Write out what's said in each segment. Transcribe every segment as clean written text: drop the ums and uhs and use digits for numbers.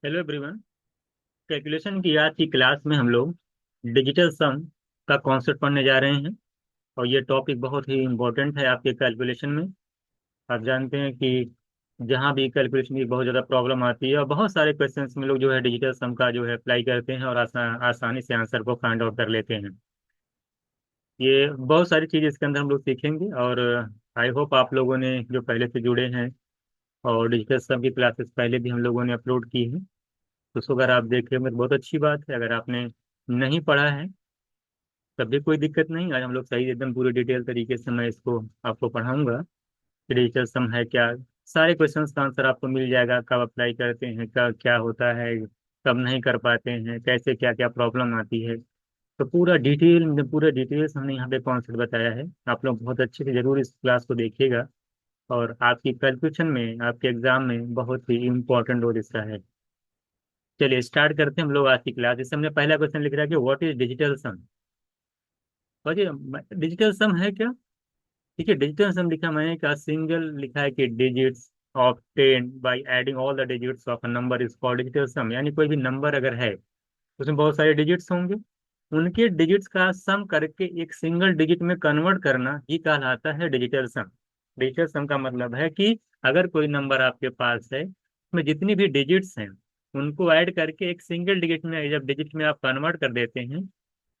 Hello everyone. Calculation की आज की क्लास में हम लोग डिजिटल सम का कॉन्सेप्ट पढ़ने जा रहे हैं। और ये टॉपिक बहुत ही इम्पोर्टेंट है आपके कैलकुलेशन में। आप जानते हैं कि जहाँ भी कैलकुलेशन की बहुत ज़्यादा प्रॉब्लम आती है और बहुत सारे क्वेश्चंस में लोग जो है डिजिटल सम का जो है अप्लाई करते हैं और आसानी से आंसर को फाइंड आउट कर लेते हैं। ये बहुत सारी चीज़ इसके अंदर हम लोग सीखेंगे। और आई होप आप लोगों ने जो पहले से जुड़े हैं और डिजिटल सम की क्लासेस पहले भी हम लोगों ने अपलोड की है, तो उसको अगर आप देख रहे हो तो बहुत अच्छी बात है। अगर आपने नहीं पढ़ा है तब भी कोई दिक्कत नहीं, आज हम लोग सही एकदम पूरे डिटेल तरीके से मैं इसको आपको पढ़ाऊंगा कि डिजिटल सम है क्या। सारे क्वेश्चंस का आंसर आपको मिल जाएगा, कब अप्लाई करते हैं, कब क्या होता है, कब नहीं कर पाते हैं, कैसे क्या क्या प्रॉब्लम आती है। तो पूरा डिटेल्स हमने यहाँ पे कॉन्सेप्ट बताया है। आप लोग बहुत अच्छे से जरूर इस क्लास को देखिएगा और आपकी कैलकुलेशन में आपके एग्जाम में बहुत ही इंपॉर्टेंट रोल इसका है। चलिए स्टार्ट करते हैं हम लोग आज की क्लास। इससे हमने पहला क्वेश्चन लिख रहा है कि व्हाट इज डिजिटल सम। और ये डिजिटल सम है क्या? ठीक है, डिजिटल सम लिखा मैंने क्या, सिंगल लिखा है कि digits of 10 by adding all the digits of a number is called digital sum. यानी कोई भी नंबर अगर है उसमें बहुत सारे डिजिट्स होंगे, उनके डिजिट्स का सम करके एक सिंगल डिजिट में कन्वर्ट करना ही कहलाता है डिजिटल सम। डिजिटल सम का मतलब है कि अगर कोई नंबर आपके पास है उसमें जितनी भी डिजिट्स हैं उनको ऐड करके एक सिंगल डिजिट में, जब डिजिट में आप कन्वर्ट कर देते हैं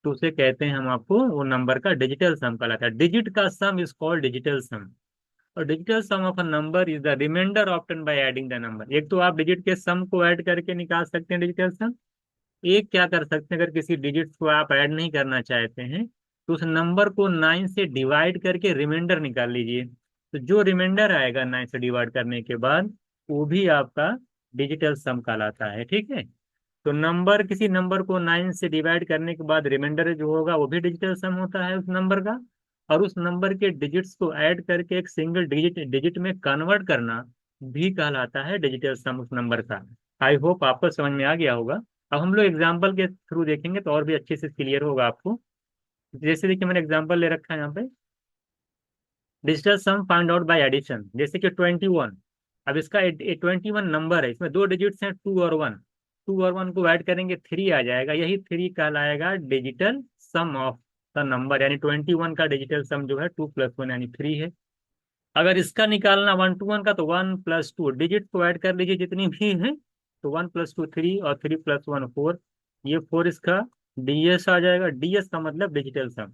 तो उसे कहते हैं हम आपको, वो नंबर का डिजिटल सम कहलाता है। डिजिट का sum is called digital sum. और digital sum of a number is the remainder obtain by adding the number. एक तो आप डिजिट के सम को ऐड करके निकाल सकते हैं डिजिटल सम। एक क्या कर सकते हैं, अगर किसी डिजिट को आप ऐड नहीं करना चाहते हैं तो उस नंबर को 9 से डिवाइड करके रिमाइंडर निकाल लीजिए। तो जो रिमाइंडर आएगा 9 से डिवाइड करने के बाद वो भी आपका डिजिटल सम कहलाता है। ठीक है, तो नंबर, किसी नंबर को 9 से डिवाइड करने के बाद रिमाइंडर जो होगा वो भी डिजिटल सम होता है उस नंबर का। और उस नंबर के डिजिट्स को ऐड करके एक सिंगल डिजिट डिजिट में कन्वर्ट करना भी कहलाता है डिजिटल सम उस नंबर का। आई होप आपको समझ में आ गया होगा। अब हम लोग एग्जाम्पल के थ्रू देखेंगे तो और भी अच्छे से क्लियर होगा आपको। जैसे देखिए मैंने एग्जाम्पल ले रखा है यहाँ पे, digital sum find out by addition. जैसे कि 21। अब इसका 21 नंबर है, इसमें दो डिजिट्स हैं 2 और 1। 2 और 1 को ऐड करेंगे 3 आ जाएगा, यही 3 कहलाएगा digital sum of the number. यानी 21 का डिजिटल सम जो है 2 + 1 यानी 3 है। अगर इसका निकालना 1 to 1 का, तो 1 + 2 डिजिट को ऐड कर लीजिए जितनी भी है। तो 1 + 2 3 और 3 + 1 4। ये 4 इसका डीएस आ जाएगा। डीएस का मतलब डिजिटल सम।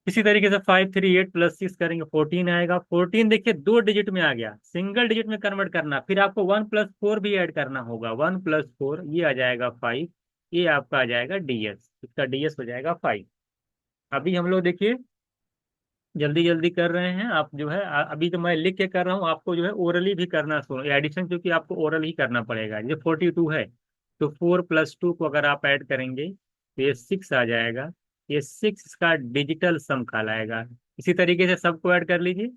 इसी तरीके से 5 3 8 + 6 करेंगे 14 आएगा। 14 देखिए दो डिजिट में आ गया, सिंगल डिजिट में कन्वर्ट करना, फिर आपको 1 + 4 भी ऐड करना होगा। 1 + 4 ये आ जाएगा 5। ये आपका आ जाएगा डीएस, इसका डीएस हो जाएगा 5। अभी हम लोग देखिए जल्दी जल्दी कर रहे हैं। आप जो है अभी तो मैं लिख के कर रहा हूँ, आपको जो है ओरली भी करना सुनो एडिशन, क्योंकि आपको ओरल ही करना पड़ेगा। ये 42 है तो 4 + 2 को अगर आप ऐड करेंगे तो ये 6 आ जाएगा। ये 6 का डिजिटल सम कहलाएगा। इसी तरीके से सबको ऐड कर लीजिए।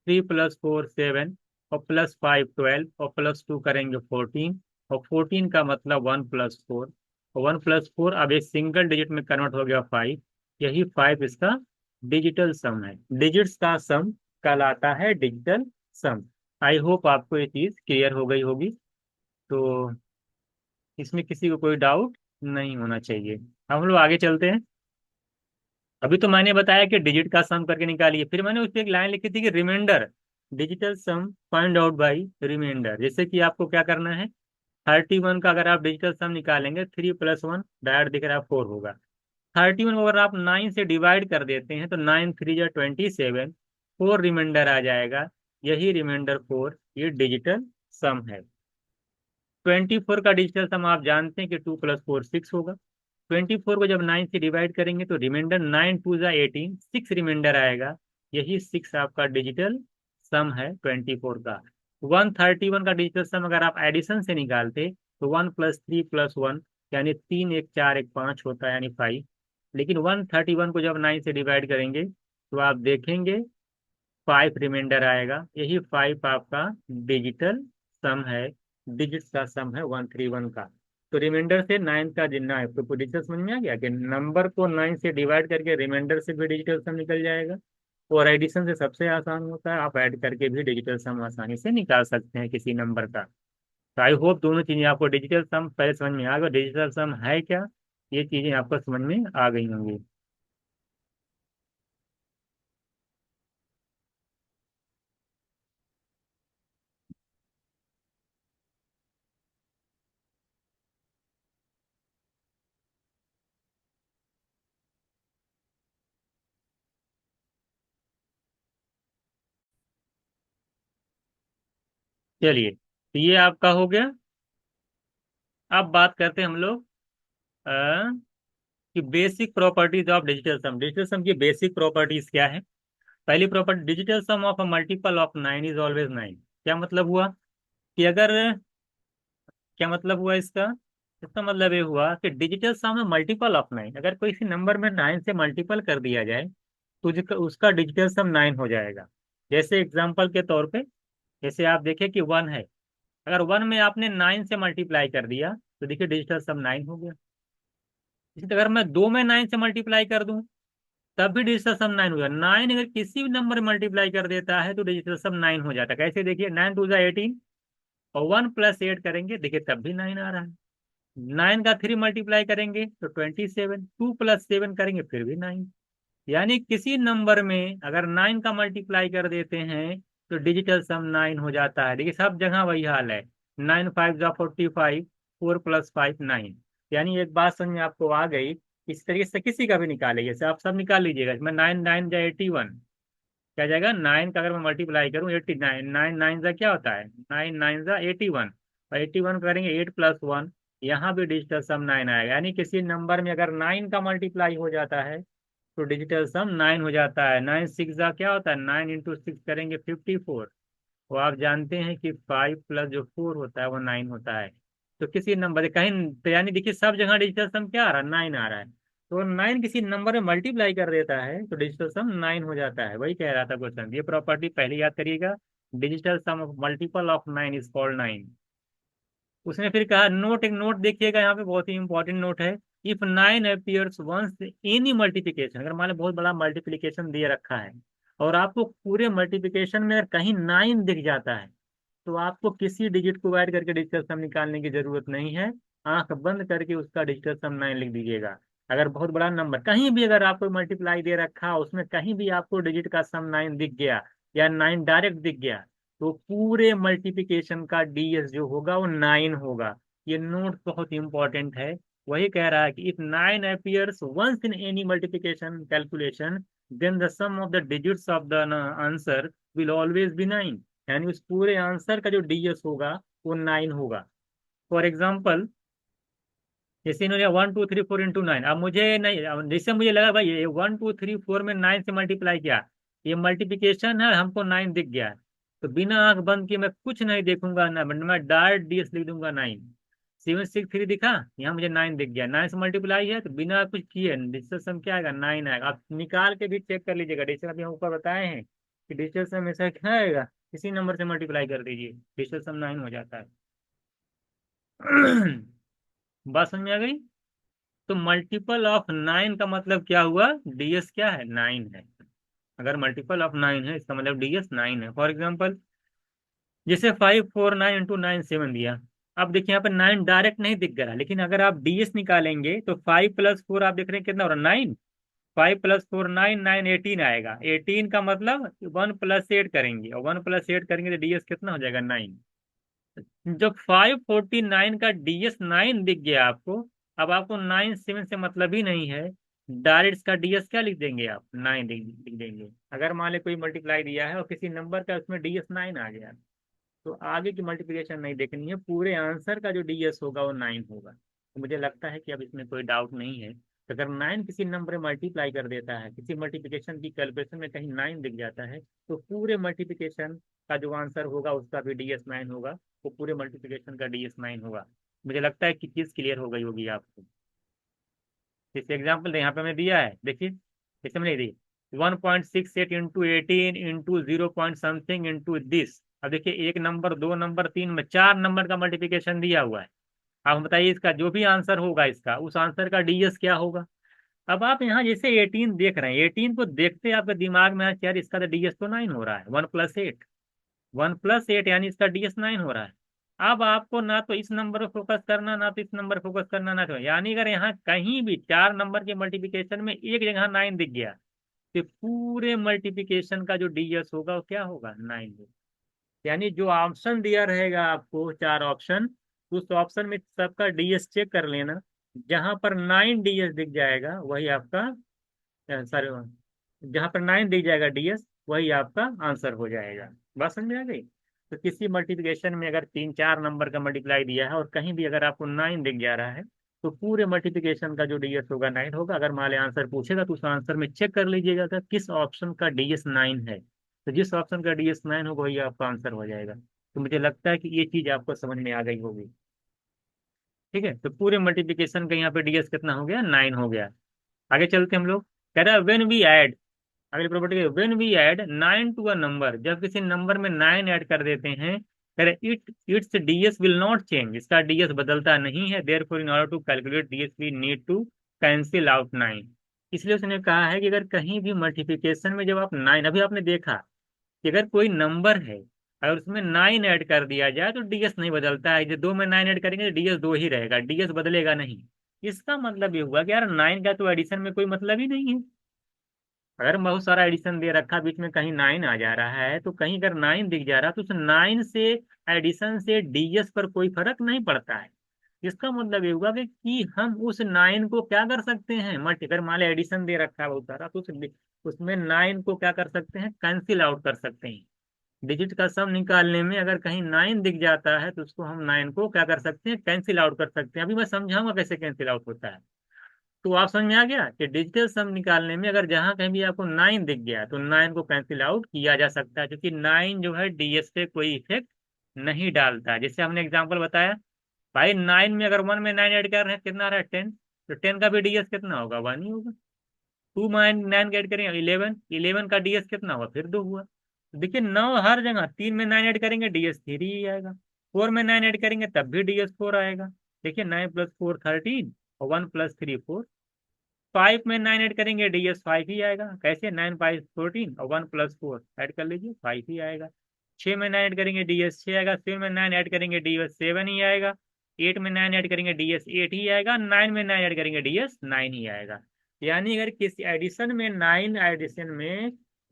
3 + 4 7 और +5 12 और +2 करेंगे 14। और 14 का मतलब 1 + 4। और 1 + 4 अब एक सिंगल डिजिट में कन्वर्ट हो गया 5। यही 5 इसका डिजिटल सम है। डिजिट्स का सम कहलाता है डिजिटल सम। आई होप आपको ये चीज क्लियर हो गई होगी। तो इसमें किसी को कोई डाउट नहीं होना चाहिए। अब हम लोग आगे चलते हैं। अभी तो मैंने बताया कि डिजिट का सम करके निकालिए, फिर मैंने उस पर एक लाइन लिखी थी कि remainder digital sum find out by remainder. जैसे कि आपको क्या करना है, 31 का अगर आप डिजिटल सम निकालेंगे 3 + 1 डायरेक्ट दिख रहा है 4 होगा। 31 को अगर आप 9 से डिवाइड कर देते हैं तो 9 3 = 27। 4 रिमाइंडर आ जाएगा, यही रिमाइंडर 4 ये डिजिटल सम है। 24 का डिजिटल सम आप जानते हैं कि 2 + 4 6 होगा। 24 को जब 9 से डिवाइड करेंगे तो रिमाइंडर 9 2 = 18, 6 रिमाइंडर आएगा। यही 6 आपका डिजिटल सम है 24 का। 131 का डिजिटल सम अगर आप एडिशन से निकालते तो 1 + 3 + 1 यानी 3 1 4 1 5 होता है यानी 5। लेकिन 131 को जब 9 से डिवाइड करेंगे तो आप देखेंगे 5 रिमाइंडर आएगा। यही 5 आपका डिजिटल सम है। डिजिट्स का सम है 131 का। तो रिमाइंडर से 9 का जितना है तो डिजिटल समझ में आ गया कि नंबर को 9 से डिवाइड करके रिमाइंडर से भी डिजिटल सम निकल जाएगा। और एडिशन से सबसे आसान होता है, आप ऐड करके भी डिजिटल सम आसानी से निकाल सकते हैं किसी नंबर का। तो आई होप दोनों चीजें आपको डिजिटल सम पहले समझ में आ गया, डिजिटल सम है क्या, ये चीजें आपको समझ में आ गई होंगी। चलिए, तो ये आपका हो गया। अब बात करते हैं हम लोग अ, कि basic properties of digital sum. Digital sum की बेसिक प्रॉपर्टीज क्या है। पहली property, digital sum of a multiple of 9 is always 9। क्या मतलब हुआ कि अगर, क्या मतलब हुआ इसका, इसका मतलब ये हुआ कि डिजिटल सम में मल्टीपल ऑफ 9, अगर कोई इसी नंबर में 9 से मल्टीपल कर दिया जाए तो उसका डिजिटल सम 9 हो जाएगा। जैसे एग्जांपल के तौर पे, जैसे आप देखें कि 1 है, अगर 1 में आपने 9 से मल्टीप्लाई कर दिया तो देखिए डिजिटल सम 9 हो गया। इसी तरह अगर मैं 2 में 9 से मल्टीप्लाई कर दूं तब भी डिजिटल सम 9 हो गया। 9 अगर किसी भी नंबर में मल्टीप्लाई कर देता है तो डिजिटल सम 9 हो जाता है। कैसे, देखिए 9 टू जा 18, और 1 + 8 करेंगे, देखिए तब भी 9 आ रहा है। 9 का 3 मल्टीप्लाई करेंगे तो 27, 2 + 7 करेंगे फिर भी 9। यानी किसी नंबर में अगर 9 का मल्टीप्लाई कर देते हैं तो डिजिटल सम 9 हो जाता है। देखिए सब जगह वही हाल है। 9 × 5 = 45, 4 + 5 = 9। यानी एक बात समझ में आपको आ गई। इस तरीके से किसी का भी निकाले, जैसे आप सब निकाल लीजिएगा। मैं 9 9 × 81 क्या जाएगा, 9 का अगर मैं मल्टीप्लाई करूँ 89, 9 9 जा क्या होता है, 9 9 जा 81, और 81 करेंगे 8 + 1, यहाँ भी डिजिटल सम 9 आएगा। यानी किसी नंबर में अगर 9 का मल्टीप्लाई हो जाता है तो डिजिटल सम 9 हो जाता है। 9 6 जा क्या होता है, 9 × 6 करेंगे 54। वो आप जानते हैं कि 5 प्लस जो 4 होता है वो 9 होता है। तो किसी नंबर कहीं, तो यानी देखिए सब जगह डिजिटल सम क्या आ रहा है, 9 आ रहा है। तो 9 किसी नंबर में मल्टीप्लाई कर देता है तो डिजिटल सम 9 हो जाता है। वही कह रहा था क्वेश्चन, ये प्रॉपर्टी पहले याद करिएगा। Digital sum of multiple of 9 is called 9। उसने फिर कहा नोट, एक नोट देखिएगा यहाँ पे, बहुत ही इंपॉर्टेंट नोट है। If 9 appears once any multiplication, अगर मान लो बहुत बड़ा मल्टीप्लिकेशन दिए रखा है और आपको पूरे मल्टीप्लिकेशन में अगर कहीं 9 दिख जाता है तो आपको किसी डिजिट को ऐड करके डिजिटल सम निकालने की जरूरत नहीं है। आंख बंद करके उसका डिजिटल सम 9 लिख दीजिएगा। अगर बहुत बड़ा नंबर कहीं भी अगर आपको मल्टीप्लाई दे रखा उसमें कहीं भी आपको डिजिट का सम 9 दिख गया या 9 डायरेक्ट दिख गया तो पूरे मल्टीप्लिकेशन का डीएस जो होगा वो 9 होगा। ये नोट बहुत इंपॉर्टेंट है। वही कह रहा है कि if 9 appears once in any multiplication calculation then the sum of the digits of the answer will always be 9। यानी उस पूरे आंसर का जो डीएस होगा वो 9 होगा। फॉर एग्जाम्पल, जैसे इन्होंने 1 2 3 4 × 9, अब मुझे नहीं, अब जैसे मुझे लगा भाई ये 1 2 3 4 में 9 से मल्टीप्लाई किया, ये मल्टीप्लिकेशन है, हमको 9 दिख गया, तो बिना आंख बंद किए मैं कुछ नहीं देखूंगा ना, मैं डायरेक्ट डीएस लिख दूंगा 9। 7 6 3 दिखा, यहाँ मुझे 9 दिख गया, 9 से मल्टीप्लाई है तो बिना कुछ किए डिजिटल सम क्या आएगा, 9 आएगा। आप निकाल के भी चेक कर लीजिएगा, डिजिटल अभी हम ऊपर बताए हैं कि डिजिटल सम ऐसा क्या आएगा, किसी नंबर से मल्टीप्लाई कर दीजिए डिजिटल सम 9 हो जाता है। बात समझ में आ गई। तो मल्टीपल ऑफ 9 का मतलब क्या हुआ, डीएस क्या है, 9 है। अगर मल्टीपल ऑफ 9 है इसका मतलब डीएस 9 है। फॉर एग्जाम्पल, जैसे 5 4 9 × 9 7 दिया। अब देखिए यहाँ पे 9 डायरेक्ट नहीं दिख रहा, लेकिन अगर आप डीएस निकालेंगे तो 5 + 4 आप देख रहे हैं कितना हो रहा है, 9। 5 + 4 9, 9 18 आएगा। 18 का मतलब 1 + 8 करेंगे, और 1 + 8 करेंगे तो डीएस कितना हो जाएगा, 9। जब 549 का डीएस 9 दिख गया आपको, अब आपको 9 7 से मतलब ही नहीं है, डायरेक्ट इसका डीएस क्या लिख देंगे आप, 9 लिख देंगे। अगर मान ले कोई मल्टीप्लाई दिया है और किसी नंबर का उसमें डीएस 9 आ गया तो आगे की मल्टीप्लिकेशन नहीं देखनी है, पूरे आंसर का जो डीएस होगा वो 9 होगा। तो मुझे लगता है कि अब इसमें कोई डाउट नहीं है। तो अगर 9 किसी नंबर में मल्टीप्लाई कर देता है, किसी मल्टीप्लिकेशन की कैलकुलेशन में कहीं 9 दिख जाता है तो पूरे मल्टीप्लिकेशन का जो आंसर होगा उसका भी डीएस 9 होगा। वो पूरे मल्टीप्लिकेशन का डीएस 9 होगा। मुझे लगता है कि चीज़ क्लियर हो गई होगी आपको। जैसे एग्जाम्पल यहाँ पे हमने दिया है, देखिए जैसे मैंने दी 1.68 × 18 into 0 point something into this. अब देखिए एक नंबर, दो नंबर, तीन में 4 नंबर का मल्टीप्लिकेशन दिया हुआ है। अब हम बताइए इसका जो भी आंसर होगा इसका, उस आंसर का डीएस क्या होगा। अब आप यहाँ जैसे 18 देख रहे हैं, 18 को देखते आपके दिमाग में है कि यार इसका तो डीएस तो 9 हो रहा है, 1 + 8, 1 + 8 यानी इसका डीएस 9 हो रहा है। अब आपको ना तो इस नंबर पर फोकस करना, ना तो इस नंबर पर फोकस करना, ना तो यानी अगर यहाँ कहीं भी 4 नंबर के मल्टीप्लिकेशन में एक जगह 9 दिख गया तो पूरे मल्टीप्लिकेशन का जो डीएस होगा वो क्या होगा, 9 होगा। यानी जो ऑप्शन दिया रहेगा आपको 4 ऑप्शन, उस ऑप्शन में सबका डीएस चेक कर लेना। जहां पर 9 डीएस दिख जाएगा वही आपका, सॉरी, जहां पर 9 दिख जाएगा डीएस वही आपका आंसर हो जाएगा। बात समझ में आ गई। तो किसी मल्टीप्लिकेशन में अगर 3 4 नंबर का मल्टीप्लाई दिया है और कहीं भी अगर आपको 9 दिख जा रहा है तो पूरे मल्टीप्लिकेशन का जो डीएस होगा 9 होगा। अगर मान लें आंसर पूछेगा तो उस आंसर में चेक कर लीजिएगा कि किस ऑप्शन का डीएस 9 है, तो जिस ऑप्शन का डीएस 9 होगा वही आपका आंसर हो जाएगा। तो मुझे लगता है कि ये चीज आपको समझ में आ गई होगी। ठीक है, तो पूरे मल्टीप्लिकेशन का यहाँ पे डीएस कितना हो गया, 9 हो गया। आगे चलते हम लोग। कह रहा है व्हेन वी ऐड, अगली प्रॉपर्टी है when we add 9 to a number, जब किसी नंबर में 9 ऐड कर देते हैं, कह रहे it's DS will not change, इसका डीएस बदलता नहीं है। Therefore in order to calculate DS we need to cancel out 9। इसलिए उसने कहा है कि अगर कहीं भी मल्टीप्लिकेशन में जब आप 9, अभी आपने देखा कि अगर कोई नंबर है अगर उसमें 9 ऐड कर दिया जाए तो डीएस नहीं बदलता है। जो 2 में 9 ऐड करेंगे तो डीएस 2 ही रहेगा, डीएस बदलेगा नहीं। इसका मतलब ये हुआ कि यार 9 का तो एडिशन में कोई मतलब ही नहीं है। अगर बहुत सारा एडिशन दे रखा बीच में कहीं 9 आ जा रहा है तो कहीं अगर 9 दिख जा रहा है तो उस 9 से एडिशन से डीएस पर कोई फर्क नहीं पड़ता है। इसका मतलब ये हुआ कि हम उस 9 को क्या कर सकते हैं, मल्टी, अगर मान लो एडिशन दे रखा है बहुत सारा तो उसमें 9 को क्या कर सकते हैं, कैंसिल आउट कर सकते हैं। डिजिट का सम निकालने में अगर कहीं 9 दिख जाता है तो उसको हम 9 को क्या कर सकते हैं, कैंसिल आउट कर सकते हैं। अभी मैं समझाऊंगा कैसे कैंसिल आउट होता है। तो आप समझ में आ गया कि डिजिटल सम निकालने में अगर जहां कहीं भी आपको 9 दिख गया तो 9 को कैंसिल आउट किया जा सकता है, क्योंकि 9 जो है डीएस पे कोई इफेक्ट नहीं डालता है। जैसे हमने एग्जांपल बताया, भाई 9 में अगर 1 में 9 ऐड कर रहे हैं कितना आ रहा है, 10, तो 10 का भी डीएस कितना होगा, 1 ही होगा। 2 में 9 ऐड करेंगे 11, 11 का डीएस कितना होगा, फिर 2 हुआ। तो देखिए 9 हर जगह, 3 में 9 ऐड करेंगे डीएस 3 ही आएगा, 4 में 9 ऐड करेंगे तब भी डीएस 4 आएगा। देखिए 9 + 4 13 और 1 + 3 4। 5 में 9 ऐड करेंगे डीएस 5 ही आएगा। कैसे, 9 × 14 और 1 + 4 ऐड कर लीजिए 5 ही आएगा। 6 में 9 ऐड करेंगे डीएस 6 आएगा। 7 में 9 ऐड करेंगे डीएस 7 ही आएगा। 8 में 9 ऐड करेंगे डीएस 8 ही आएगा। 9 में 9 ऐड करेंगे डीएस 9 ही आएगा। यानी अगर किसी एडिशन में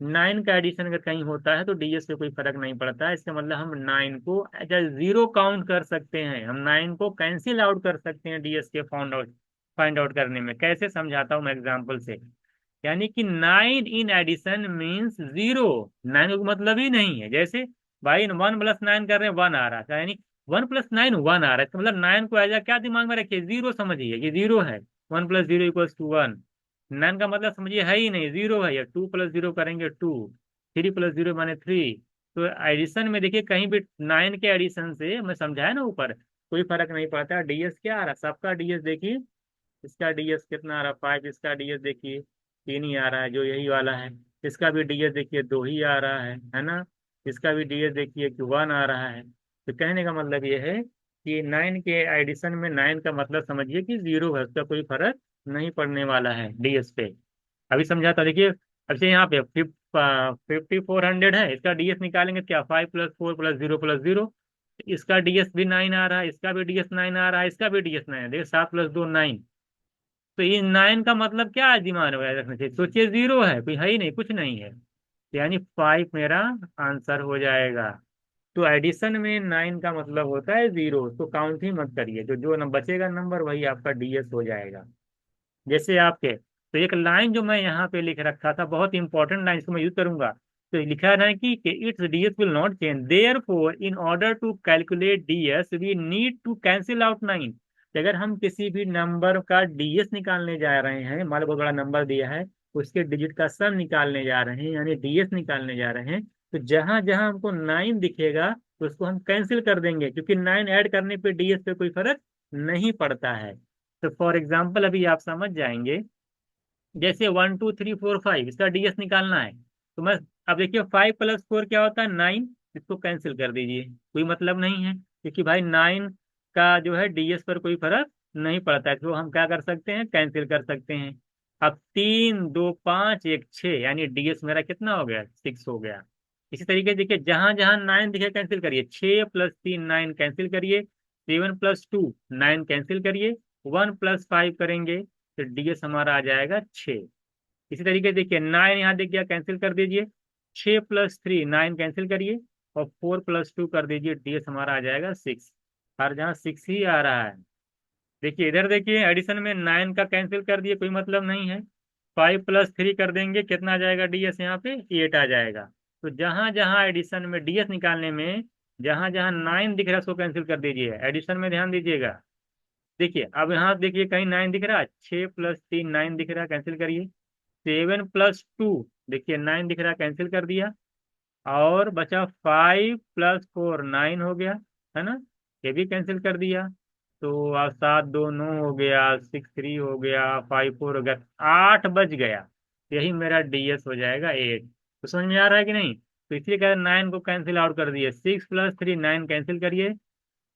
9 का एडिशन अगर कहीं होता है तो डीएस से कोई फर्क नहीं पड़ता है। इसका मतलब हम 9 को एज अ 0 काउंट कर सकते हैं, हम 9 को कैंसिल आउट कर सकते हैं डीएस के फाइंड आउट करने में। कैसे समझाता हूँ मैं एग्जांपल से। यानी कि 9 इन एडिशन मीन्स 0, 9 का मतलब ही नहीं है। जैसे भाई 1 + 9 कर रहे हैं 1 आ रहा था, यानी 1 + 9 1 आ रहा है, तो मतलब 9 को एज क्या दिमाग में रखिए, 0 समझिए, ये 0 है। 1 + 0 = 1। 9 का मतलब समझिए है ही नहीं, 0 है। या 2 + 0 करेंगे 2, 3 + 0 माने 3। तो एडिशन में देखिए कहीं भी 9 के एडिशन से, मैं समझाया ना ऊपर, कोई फर्क नहीं पड़ता। डीएस क्या आ रहा है, सबका डीएस देखिए, इसका डीएस कितना आ रहा है 5, इसका डीएस देखिए 3 ही आ रहा है जो यही वाला है। इसका भी डीएस देखिए 2 ही आ रहा है ना। इसका भी डीएस देखिए कि 1 आ रहा है। तो कहने का मतलब ये है कि 9 के एडिशन में 9 का मतलब समझिए कि 0 है, उसका कोई फर्क नहीं पड़ने वाला है डीएस पे। अभी समझाता देखिए। अब से यहाँ पे 5400 है, इसका डीएस निकालेंगे क्या, 5 + 4 + 0 + 0। इसका डीएस भी 9 आ रहा है, इसका भी डीएस 9 आ रहा है, इसका भी डीएस 9 है। देखिए 7 + 2 9। तो ये 9 का मतलब क्या है, दिमाग में रखना चाहिए, सोचिए 0 है, कोई है ही नहीं, कुछ नहीं है। यानी 5 मेरा आंसर हो जाएगा। तो एडिशन में 9 का मतलब होता है 0, तो काउंट ही मत करिए, जो जो न बचेगा नंबर वही आपका डीएस हो जाएगा। जैसे आपके, तो एक लाइन जो मैं यहाँ पे लिख रखा था, बहुत इंपॉर्टेंट लाइन, इसको मैं यूज करूंगा। तो लिखा है कि it's DS will not change, therefore in order to calculate DS we need to cancel out 9। अगर हम किसी भी नंबर का डीएस निकालने जा रहे हैं, मान लो बहुत बड़ा नंबर दिया है, उसके डिजिट का सम निकालने जा रहे हैं यानी डीएस निकालने जा रहे हैं, तो जहां जहां हमको 9 दिखेगा तो उसको हम कैंसिल कर देंगे, क्योंकि 9 ऐड करने पे डीएस पे कोई फर्क नहीं पड़ता है। तो फॉर एग्जाम्पल अभी आप समझ जाएंगे, जैसे 1 2 3 4 5 इसका डीएस निकालना है। तो मैं, अब देखिए 5 + 4 क्या होता है, 9। इसको कैंसिल कर दीजिए, कोई मतलब नहीं है, क्योंकि भाई 9 का जो है डीएस पर कोई फर्क नहीं पड़ता है, तो हम क्या कर सकते हैं, कैंसिल कर सकते हैं। अब 3 2 5 1 6, यानी डीएस मेरा कितना हो गया, 6 हो गया। इसी तरीके से देखिए, जहां जहां 9 दिखे कैंसिल करिए, 6 + 3 9 कैंसिल करिए, 7 + 2 9 कैंसिल करिए, 1 + 5 करेंगे तो डीएस हमारा आ जाएगा 6। इसी तरीके से देखिए 9 यहाँ दिख गया, कैंसिल कर दीजिए, 6 + 3 9 कैंसिल करिए, और 4 + 2 कर दीजिए, डीएस हमारा आ जाएगा 6। हर जहाँ 6 ही आ रहा है। देखिए इधर देखिए, एडिशन में 9 का कैंसिल कर दिए, कोई मतलब नहीं है। 5 + 3 कर देंगे, कितना आ जाएगा डीएस यहाँ पे, 8 आ जाएगा। तो जहां जहां एडिशन में डीएस निकालने में जहां जहां 9 दिख रहा है उसको कैंसिल कर दीजिए। एडिशन में ध्यान दीजिएगा। देखिए अब यहाँ देखिए, कहीं 9 दिख रहा है, 6 + 3 9 दिख रहा है, कैंसिल करिए। 7 + 2 देखिए 9 दिख रहा है, कैंसिल कर दिया। और बचा 5 + 4 9 हो गया, है ना, ये भी कैंसिल कर दिया। तो 7 2 9 हो गया, 6 3 हो गया, 5 4 हो गया, 8 बच गया। यही मेरा डीएस हो जाएगा 8। तो समझ में आ रहा है कि नहीं? तो इसलिए कह 9 को कैंसिल आउट कर दिए, 6 + 3 9 कैंसिल करिए,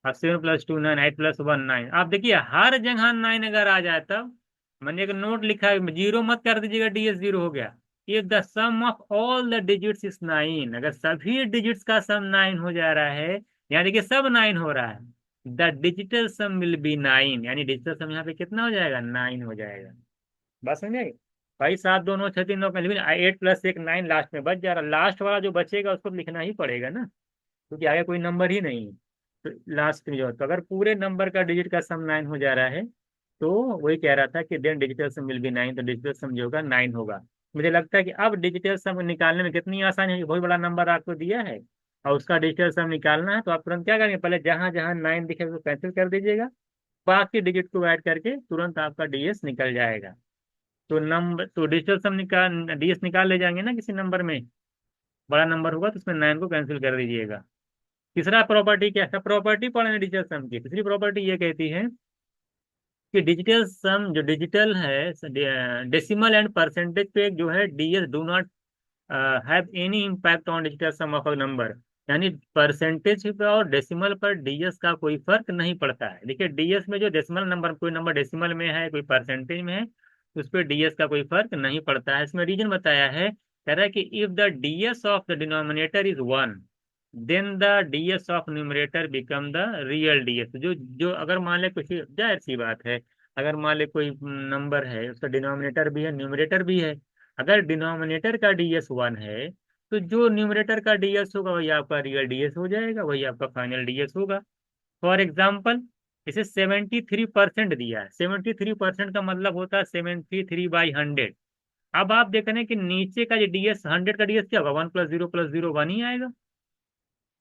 और 7 + 2 9 8 + 1 9। आप देखिए हर जगह 9 अगर आ जाए तब, मैंने एक नोट लिखा है, जीरो मत कर दीजिएगा, डीएस जीरो हो गया। If the sum of all the digits is 9, अगर सभी डिजिट्स का सम 9 हो जा रहा है, यहाँ देखिए सब 9 हो रहा है, the digital sum will be 9, यानी डिजिटल सम यहाँ पे कितना हो जाएगा, 9 हो जाएगा। बस समझ गए भाई? 7 2 9 6 3 9 का, लेकिन 8 + 1 9 लास्ट में बच जा रहा, लास्ट वाला जो बचेगा उसको तो लिखना ही पड़ेगा ना, क्योंकि आगे कोई नंबर ही नहीं है। तो लास्ट में जो, तो अगर पूरे नंबर का डिजिट का सम 9 हो जा रहा है, तो वही कह रहा था कि then digital sum will be 9, तो डिजिटल सम जो होगा 9 होगा। मुझे लगता है कि अब डिजिटल सम निकालने में कितनी आसानी है, बहुत बड़ा नंबर आपको दिया है और उसका डिजिटल सम निकालना है, तो आप तुरंत क्या करेंगे, पहले जहां जहां 9 दिखेगा उसको कैंसिल कर दीजिएगा, बाकी डिजिट को ऐड करके तुरंत आपका डीएस निकल जाएगा। तो नंबर, तो डिजिटल सम निकाल, डीएस निकाल ले जाएंगे ना किसी नंबर में, बड़ा नंबर होगा तो उसमें 9 को कैंसिल कर दीजिएगा। तीसरा प्रॉपर्टी क्या है, प्रॉपर्टी पढ़ने डिजिटल सम की तीसरी प्रॉपर्टी ये कहती है कि डिजिटल सम, जो डिजिटल है, डेसिमल एंड परसेंटेज पे जो है, DS do not have any impact on digital sum of a number. यानी परसेंटेज पे और डेसिमल पर डीएस का कोई फर्क नहीं पड़ता है। देखिए डीएस में जो डेसिमल नंबर, कोई नंबर डेसिमल में है कोई परसेंटेज में है, तो उस पर डीएस का कोई फर्क नहीं पड़ता है। इसमें रीजन बताया है, कह रहा है कि if the DS of the denominator is 1, then the DS of numerator become the real DS. जो जो अगर मान ले कुछ, जाहिर सी बात है, अगर मान ले कोई नंबर है, उसका डिनोमिनेटर भी है न्यूमरेटर भी है, अगर डिनोमिनेटर का डीएस 1 है, तो जो न्यूमरेटर का डीएस होगा वही आपका रियल डीएस हो जाएगा, वही आपका फाइनल डीएस होगा। फॉर एग्जाम्पल, इसे 73% दिया है, 73% का मतलब होता है 73/100। अब आप देख रहे हैं कि नीचे का जो डीएस, 100 का डीएस क्या होगा, 1 + 0 + 0 1 ही आएगा।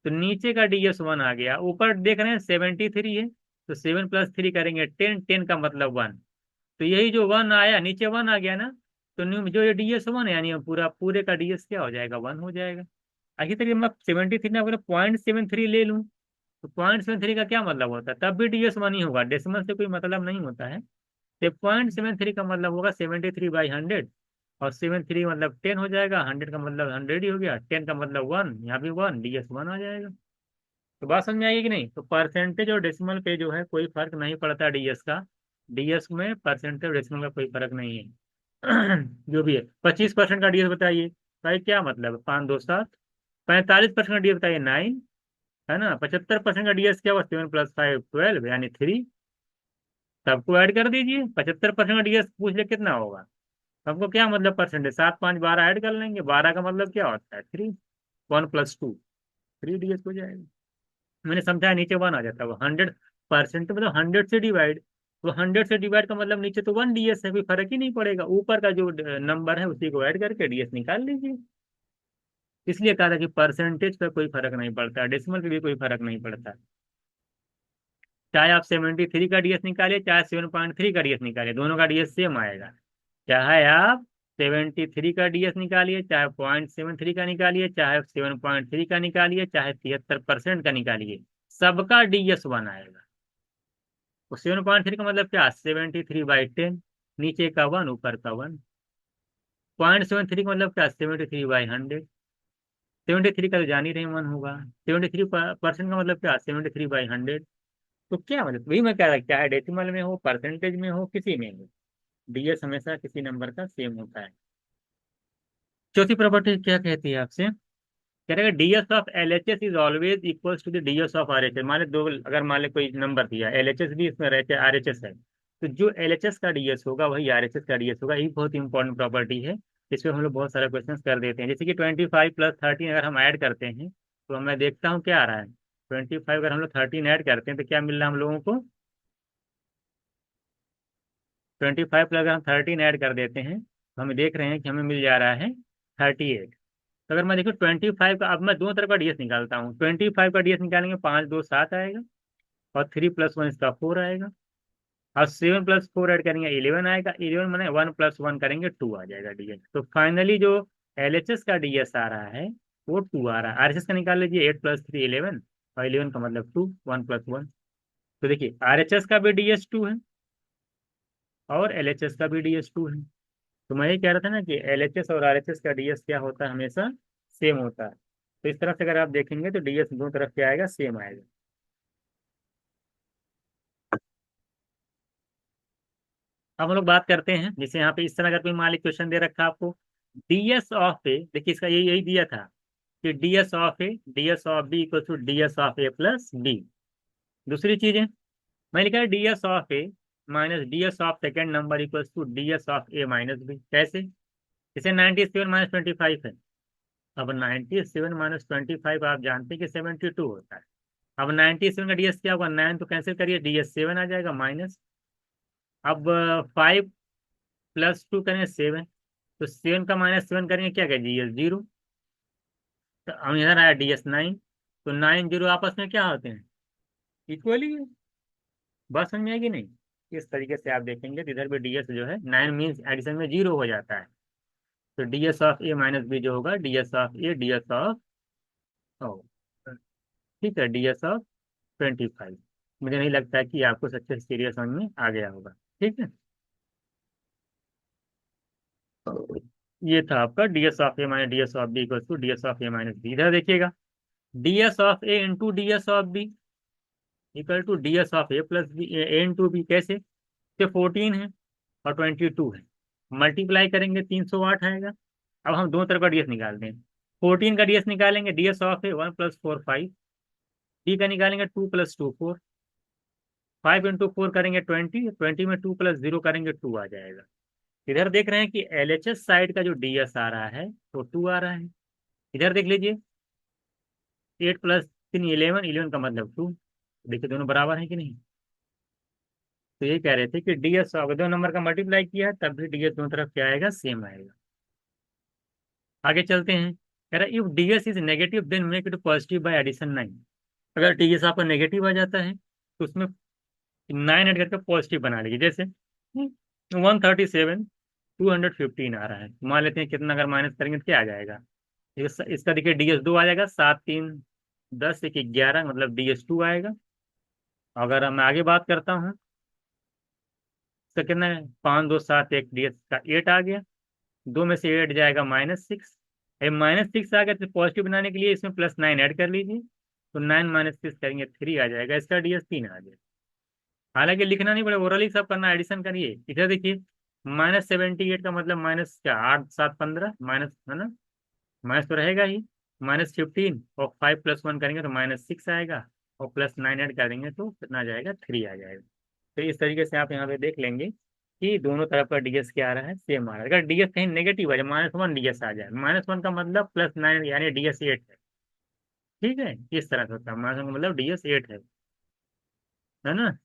तो नीचे का डीएस 1 आ गया, ऊपर देख रहे हैं 73 है, तो 7 + 3 करेंगे 10, 10 का मतलब 1। तो यही जो 1 आया, नीचे 1 आ गया ना, तो न्यू जो ये डीएस 1 है, यानी पूरा पूरे का डीएस क्या हो जाएगा, 1 हो जाएगा। इसी तरीके मैं 73 ना, अगर 0.73 ले लूँ, तो 0.73 का क्या मतलब होता है, तब भी डीएस 1 ही होगा, डेसिमल से कोई मतलब नहीं होता है। तो 0.73 का मतलब होगा 73/100, और 73 मतलब 10 हो जाएगा, 100 का मतलब 100 ही हो गया, 10 का मतलब 1, यहाँ भी 1, डीएस 1 आ जाएगा। तो बात समझ में आएगी कि नहीं? तो परसेंटेज और डेसिमल पे जो है कोई फर्क नहीं पड़ता डीएस का, डीएस में परसेंटेज और डेसिमल का कोई फर्क नहीं है। जो भी है, 25% का डीएस बताइए, भाई क्या मतलब है, 5 2 7। 45% का डीएस बताइए, 9, है ना। 75% का डीएस क्या हुआ, 7 + 5 12, यानी 3। सबको ऐड कर दीजिए, 75% का डीएस पूछ ले कितना होगा, सबको क्या मतलब परसेंटेज, 7 5 12 ऐड कर लेंगे, 12 का मतलब क्या होता है, 3। 1 + 2 3 डीएस हो जाएगा। मैंने समझाया, नीचे 1 आ जाता है, वो 100% मतलब 100 से डिवाइड, तो 100 से डिवाइड का मतलब नीचे तो 1 डीएस है, कोई फर्क ही नहीं पड़ेगा, ऊपर का जो नंबर है उसी को ऐड करके डीएस निकाल लीजिए। इसलिए कहा था कि परसेंटेज पर कोई फर्क नहीं पड़ता, डेसिमल पे भी कोई फर्क नहीं पड़ता। चाहे आप 73 का डीएस निकालिए, चाहे 7.3 का डीएस निकालिए, दोनों का डीएस सेम आएगा। चाहे आप 73 का डीएस निकालिए, चाहे 0.73 का निकालिए, चाहे 7.3 का निकालिए, चाहे 73% का निकालिए, सबका डीएस 1 आएगा। तो 7.3 का मतलब क्या, 73/10, नीचे का 1 ऊपर का 1। 0.73 का मतलब क्या, 73/100, 73 का तो जान ही रहे 1 होगा। 73% का मतलब क्या, 73/100। तो क्या मतलब, वही मैं कह रहा, चाहे डेसिमल में हो, परसेंटेज में हो, किसी में हो, डीएस हमेशा किसी नंबर का सेम होता है। चौथी प्रॉपर्टी क्या कहती है आपसे, कह रहे DS of LHS is always equals to the DS of RHS. मान लो दो, अगर मान लो कोई नंबर दिया एलएचएस भी इसमें रहते आरएचएस है, तो जो एलएचएस का डीएस होगा वही आरएचएस का डीएस होगा। ये बहुत इंपॉर्टेंट प्रॉपर्टी है, इस पर हम लोग बहुत सारा क्वेश्चन कर देते हैं। जैसे कि 25 + 13 अगर हम ऐड करते हैं तो मैं देखता हूँ क्या आ रहा है। 25 अगर हम लोग 13 ऐड करते हैं तो क्या मिल रहा है हम लोगों को। 25 प्लस अगर हम 13 ऐड कर देते हैं तो हम देख रहे हैं कि हमें मिल जा रहा है 38। तो अगर मैं देखो 25 का, अब मैं दोनों तरफ का डीएस निकालता हूँ। 25 का डीएस निकालेंगे 5 2 7 आएगा, और 3 + 1 इसका 4 आएगा, और 7 + 4 ऐड करेंगे 11 आएगा। 11 मैंने 1 + 1 करेंगे 2 आ जाएगा डीएस। तो फाइनली जो एलएचएस का डीएस आ रहा है वो 2 आ रहा है। आरएचएस का निकाल लीजिए, 8 + 3 11, और 11 का मतलब 2, 1 + 1। तो देखिए आरएचएस का भी डीएस 2 है और एलएचएस का भी डीएस 2 है। तो मैं ये कह रहा था ना कि एलएचएस और आरएचएस का डीएस क्या होता है, हमेशा सेम होता है। तो इस तरफ से अगर आप देखेंगे तो डीएस दोनों तरफ क्या आएगा, सेम आएगा। अब हम लोग बात करते हैं, जैसे यहाँ पे इस तरह अगर कोई मान लीजिए क्वेश्चन दे रखा है आपको, डीएस ऑफ ए, देखिए इसका यही यही दिया था कि DS of B equal to DS of A plus B. दूसरी चीज है, मैं लिखा है DS of A minus DS of second number equal to DS of A minus B. कैसे? जैसे 97 - 25 है। अब 97 - 25 आप जानते हैं कि 72 होता है। अब 97 का डीएस क्या होगा, 9 तो कैंसिल करिए, डीएस 7 आ जाएगा माइनस। अब 5 + 2 करेंगे 7, तो 7 का -7 करेंगे क्या कहें, डीएस 0। तो हम इधर आया डीएस 9, तो 9 0 आपस में क्या होते हैं, इक्वली है। बात समझ में आएगी नहीं? इस तरीके से आप देखेंगे तो इधर भी डीएस जो है 9 मीन्स एडिशन में 0 हो जाता है। तो DS of A minus B जो होगा DS of A DS of, ठीक है, डीएस ऑफ 25। मुझे नहीं लगता है कि आपको सच्चे सीरियस समझ में आ गया होगा। ठीक है, ये था आपका DS of A minus DS of B equal to DS of A minus B. इधर देखिएगा, DS of A into DS of B equal to DS of A plus B, A into B. कैसे? ये 14 है और 22 है, multiply करेंगे 308 आएगा। अब हम दोनों तरफ का डीएस निकालते हैं। 14 का डीएस निकालेंगे, डीएस ऑफ ए 1 + 4 5, बी का निकालेंगे 2 + 2 4, 5 × 4 करेंगे 20, 20 में 2 + 0 करेंगे 2 आ जाएगा। इधर देख रहे हैं कि एलएचएस साइड का जो डीएस आ रहा है तो 2 आ रहा है। इधर देख लीजिए, 8 + 3 11, 11 का मतलब 2। देखिए दोनों बराबर है कि नहीं। तो ये कह रहे थे कि डीएस अगर दो नंबर का मल्टीप्लाई किया है तब भी डीएस दोनों तरफ क्या आएगा, सेम आएगा। आगे चलते हैं, कह रहा है if DS is negative then make it positive by addition 9। अगर डीएस आपका नेगेटिव आ जाता है तो उसमें 9 ऐड करके पॉजिटिव बना लीजिए। जैसे 137 215 आ रहा है, मान लेते हैं कितना, अगर माइनस करेंगे तो क्या आ जाएगा। इसका देखिए डीएस 2 आ जाएगा, 7 3 10 1 11, मतलब डीएस 2 आएगा। अगर मैं आगे बात करता हूँ, इसका कितना है, 5 2 7 1, डीएस का 8 आ गया। 2 में से 8 जाएगा -6। -6 आ गया तो पॉजिटिव बनाने के लिए इसमें +9 ऐड कर लीजिए, तो 9 - 6 करेंगे 3 आ जाएगा, इसका डीएस 3 आ गया। हालांकि लिखना नहीं पड़ेगा, ओरली सब करना, एडिशन करिए। इधर देखिए, -78 का मतलब माइनस क्या, 8 7 15 माइनस है ना, माइनस तो रहेगा ही। -15 और 5 + 1 करेंगे तो -6 आएगा, और +9 ऐड करेंगे तो कितना आ जाएगा, 3 आ जाएगा। तो इस तरीके से आप यहाँ पे देख लेंगे कि दोनों तरफ का डीएस क्या आ रहा है, सेम आ रहा है। अगर डीएस कहीं नेगेटिव आ जाए, -1 डीएस आ जाए, -1 का मतलब +9 यानी डीएस 8 है। ठीक है, इस तरह से होता है, -1 का मतलब डीएस 8 है ना।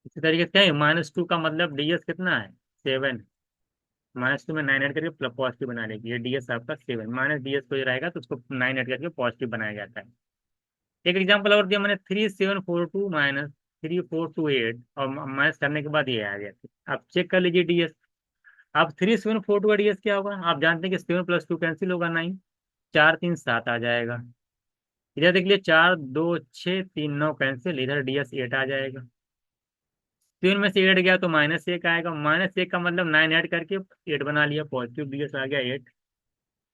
इसी तरीके से क्या है, -2 का मतलब डीएस कितना है, 7। -2 में 9 ऐड करके पॉजिटिव बना लेगी, ये डीएस आपका 7, माइनस डीएस कोई रहेगा तो उसको 9 ऐड करके पॉजिटिव बनाया जाता है। एक एग्जाम्पल और दिया मैंने, 3742 -3428, और माइनस करने के बाद ये आ गया। आप चेक कर लीजिए डीएस। अब 3742 का डीएस क्या होगा, आप जानते हैं कि 7 + 2 कैंसिल होगा, 9, 4 3 7 आ जाएगा। इधर देख लिया, 4 2 6 3 9 कैंसिल, इधर डीएस 8 आ जाएगा। 3 में से 8 गया तो -1 आएगा, -1 का मतलब 9 ऐड करके 8 बना लिया, पॉजिटिव डीएस आ गया 8।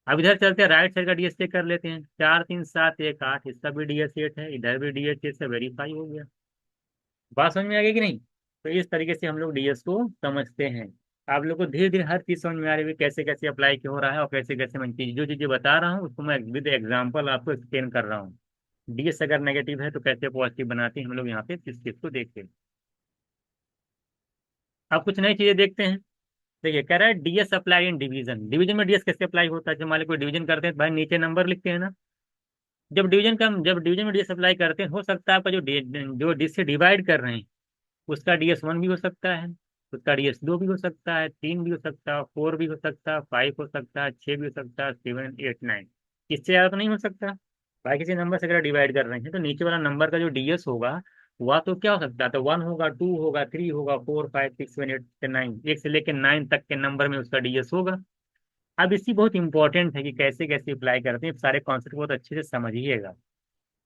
अब इधर चलते हैं, राइट साइड का डीएस चेक कर लेते हैं। 4 3 7 1 8, इसका भी डीएस 8 है, इधर भी डीएस 8 से वेरीफाई हो गया। बात समझ में आ गई कि नहीं? तो इस तरीके से हम लोग डीएस को समझते हैं। आप लोग को धीरे धीरे हर चीज समझ में आ रही है कैसे कैसे अप्लाई क्यों हो रहा है, और कैसे कैसे मैं चीज जो चीजें बता रहा हूँ उसको मैं विद एग्जाम्पल आपको एक्सप्लेन कर रहा हूँ। डीएस अगर नेगेटिव है तो कैसे पॉजिटिव बनाते हैं हम लोग यहाँ पे इस चीज को देखते हैं। अब कुछ नई चीजें देखते हैं। देखिए कह रहा है DS apply in division. Division में डीएस कैसे अप्लाई होता है? जब मान लो कोई डिवीजन करते हैं तो भाई नीचे नंबर लिखते हैं ना। जब डिवीजन में डीएस अप्लाई करते हैं, हो सकता है आपका जो जिससे डिवाइड कर रहे हैं उसका डीएस वन भी हो सकता है, उसका डीएस दो भी हो सकता है, तीन भी हो सकता है, फोर भी हो सकता है, फाइव हो सकता है, छः भी हो सकता है, सेवन एट नाइन। इससे ज़्यादा तो नहीं हो सकता। भाई किसी नंबर से अगर डिवाइड कर रहे हैं तो नीचे वाला नंबर का जो डीएस होगा वह तो क्या हो सकता है? तो वन होगा, टू होगा, थ्री होगा, four five six seven eight nine, एक से लेकर नाइन तक के नंबर में उसका डीएस होगा। अब इसकी बहुत इंपॉर्टेंट है कि कैसे कैसे अप्लाई करते हैं, सारे कॉन्सेप्ट बहुत अच्छे से समझिएगा।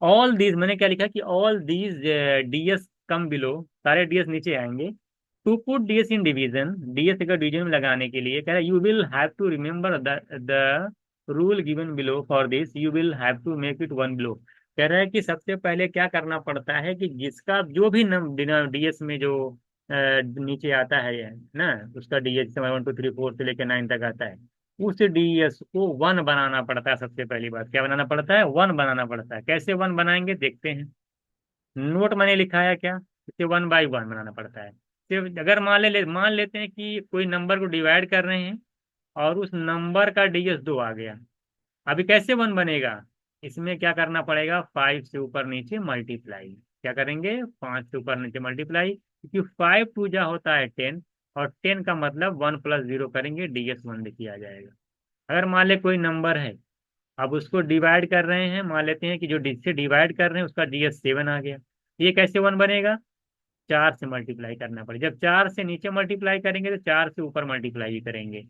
ऑल दीज, मैंने क्या लिखा कि all these DS come below, सारे डीएस नीचे आएंगे। To put DS in division, DS अगर डिवीजन में लगाने के लिए कह रहा है you will have to remember the rule given below for this, you will have to make it one below. कह रहा है कि सबसे पहले क्या करना पड़ता है कि जिसका जो भी डीएस में जो नीचे आता है ना, उसका DS one two three four से लेकर नाइन तक आता है, उस डीएस को वन बनाना पड़ता है। सबसे पहली बात क्या बनाना पड़ता है? वन बनाना पड़ता है। कैसे वन बनाएंगे देखते हैं। नोट मैंने लिखा है क्या, इसे वन बाई वन बनाना पड़ता है। सिर्फ अगर मान लेते हैं कि कोई नंबर को डिवाइड कर रहे हैं और उस नंबर का डीएस दो आ गया। अभी कैसे वन बनेगा? इसमें क्या करना पड़ेगा? फाइव से ऊपर नीचे मल्टीप्लाई। क्या करेंगे? पांच से ऊपर नीचे मल्टीप्लाई, क्योंकि फाइव टू जा होता है टेन, और टेन का मतलब वन प्लस जीरो करेंगे, डीएस वन देखिए आ जाएगा। अगर मान ले कोई नंबर है, अब उसको डिवाइड कर रहे हैं, मान लेते हैं कि जो जिससे डिवाइड कर रहे हैं उसका डीएस सेवन आ गया। ये कैसे वन बनेगा? चार से मल्टीप्लाई करना पड़ेगा। जब चार से नीचे मल्टीप्लाई करेंगे तो चार से ऊपर मल्टीप्लाई भी करेंगे।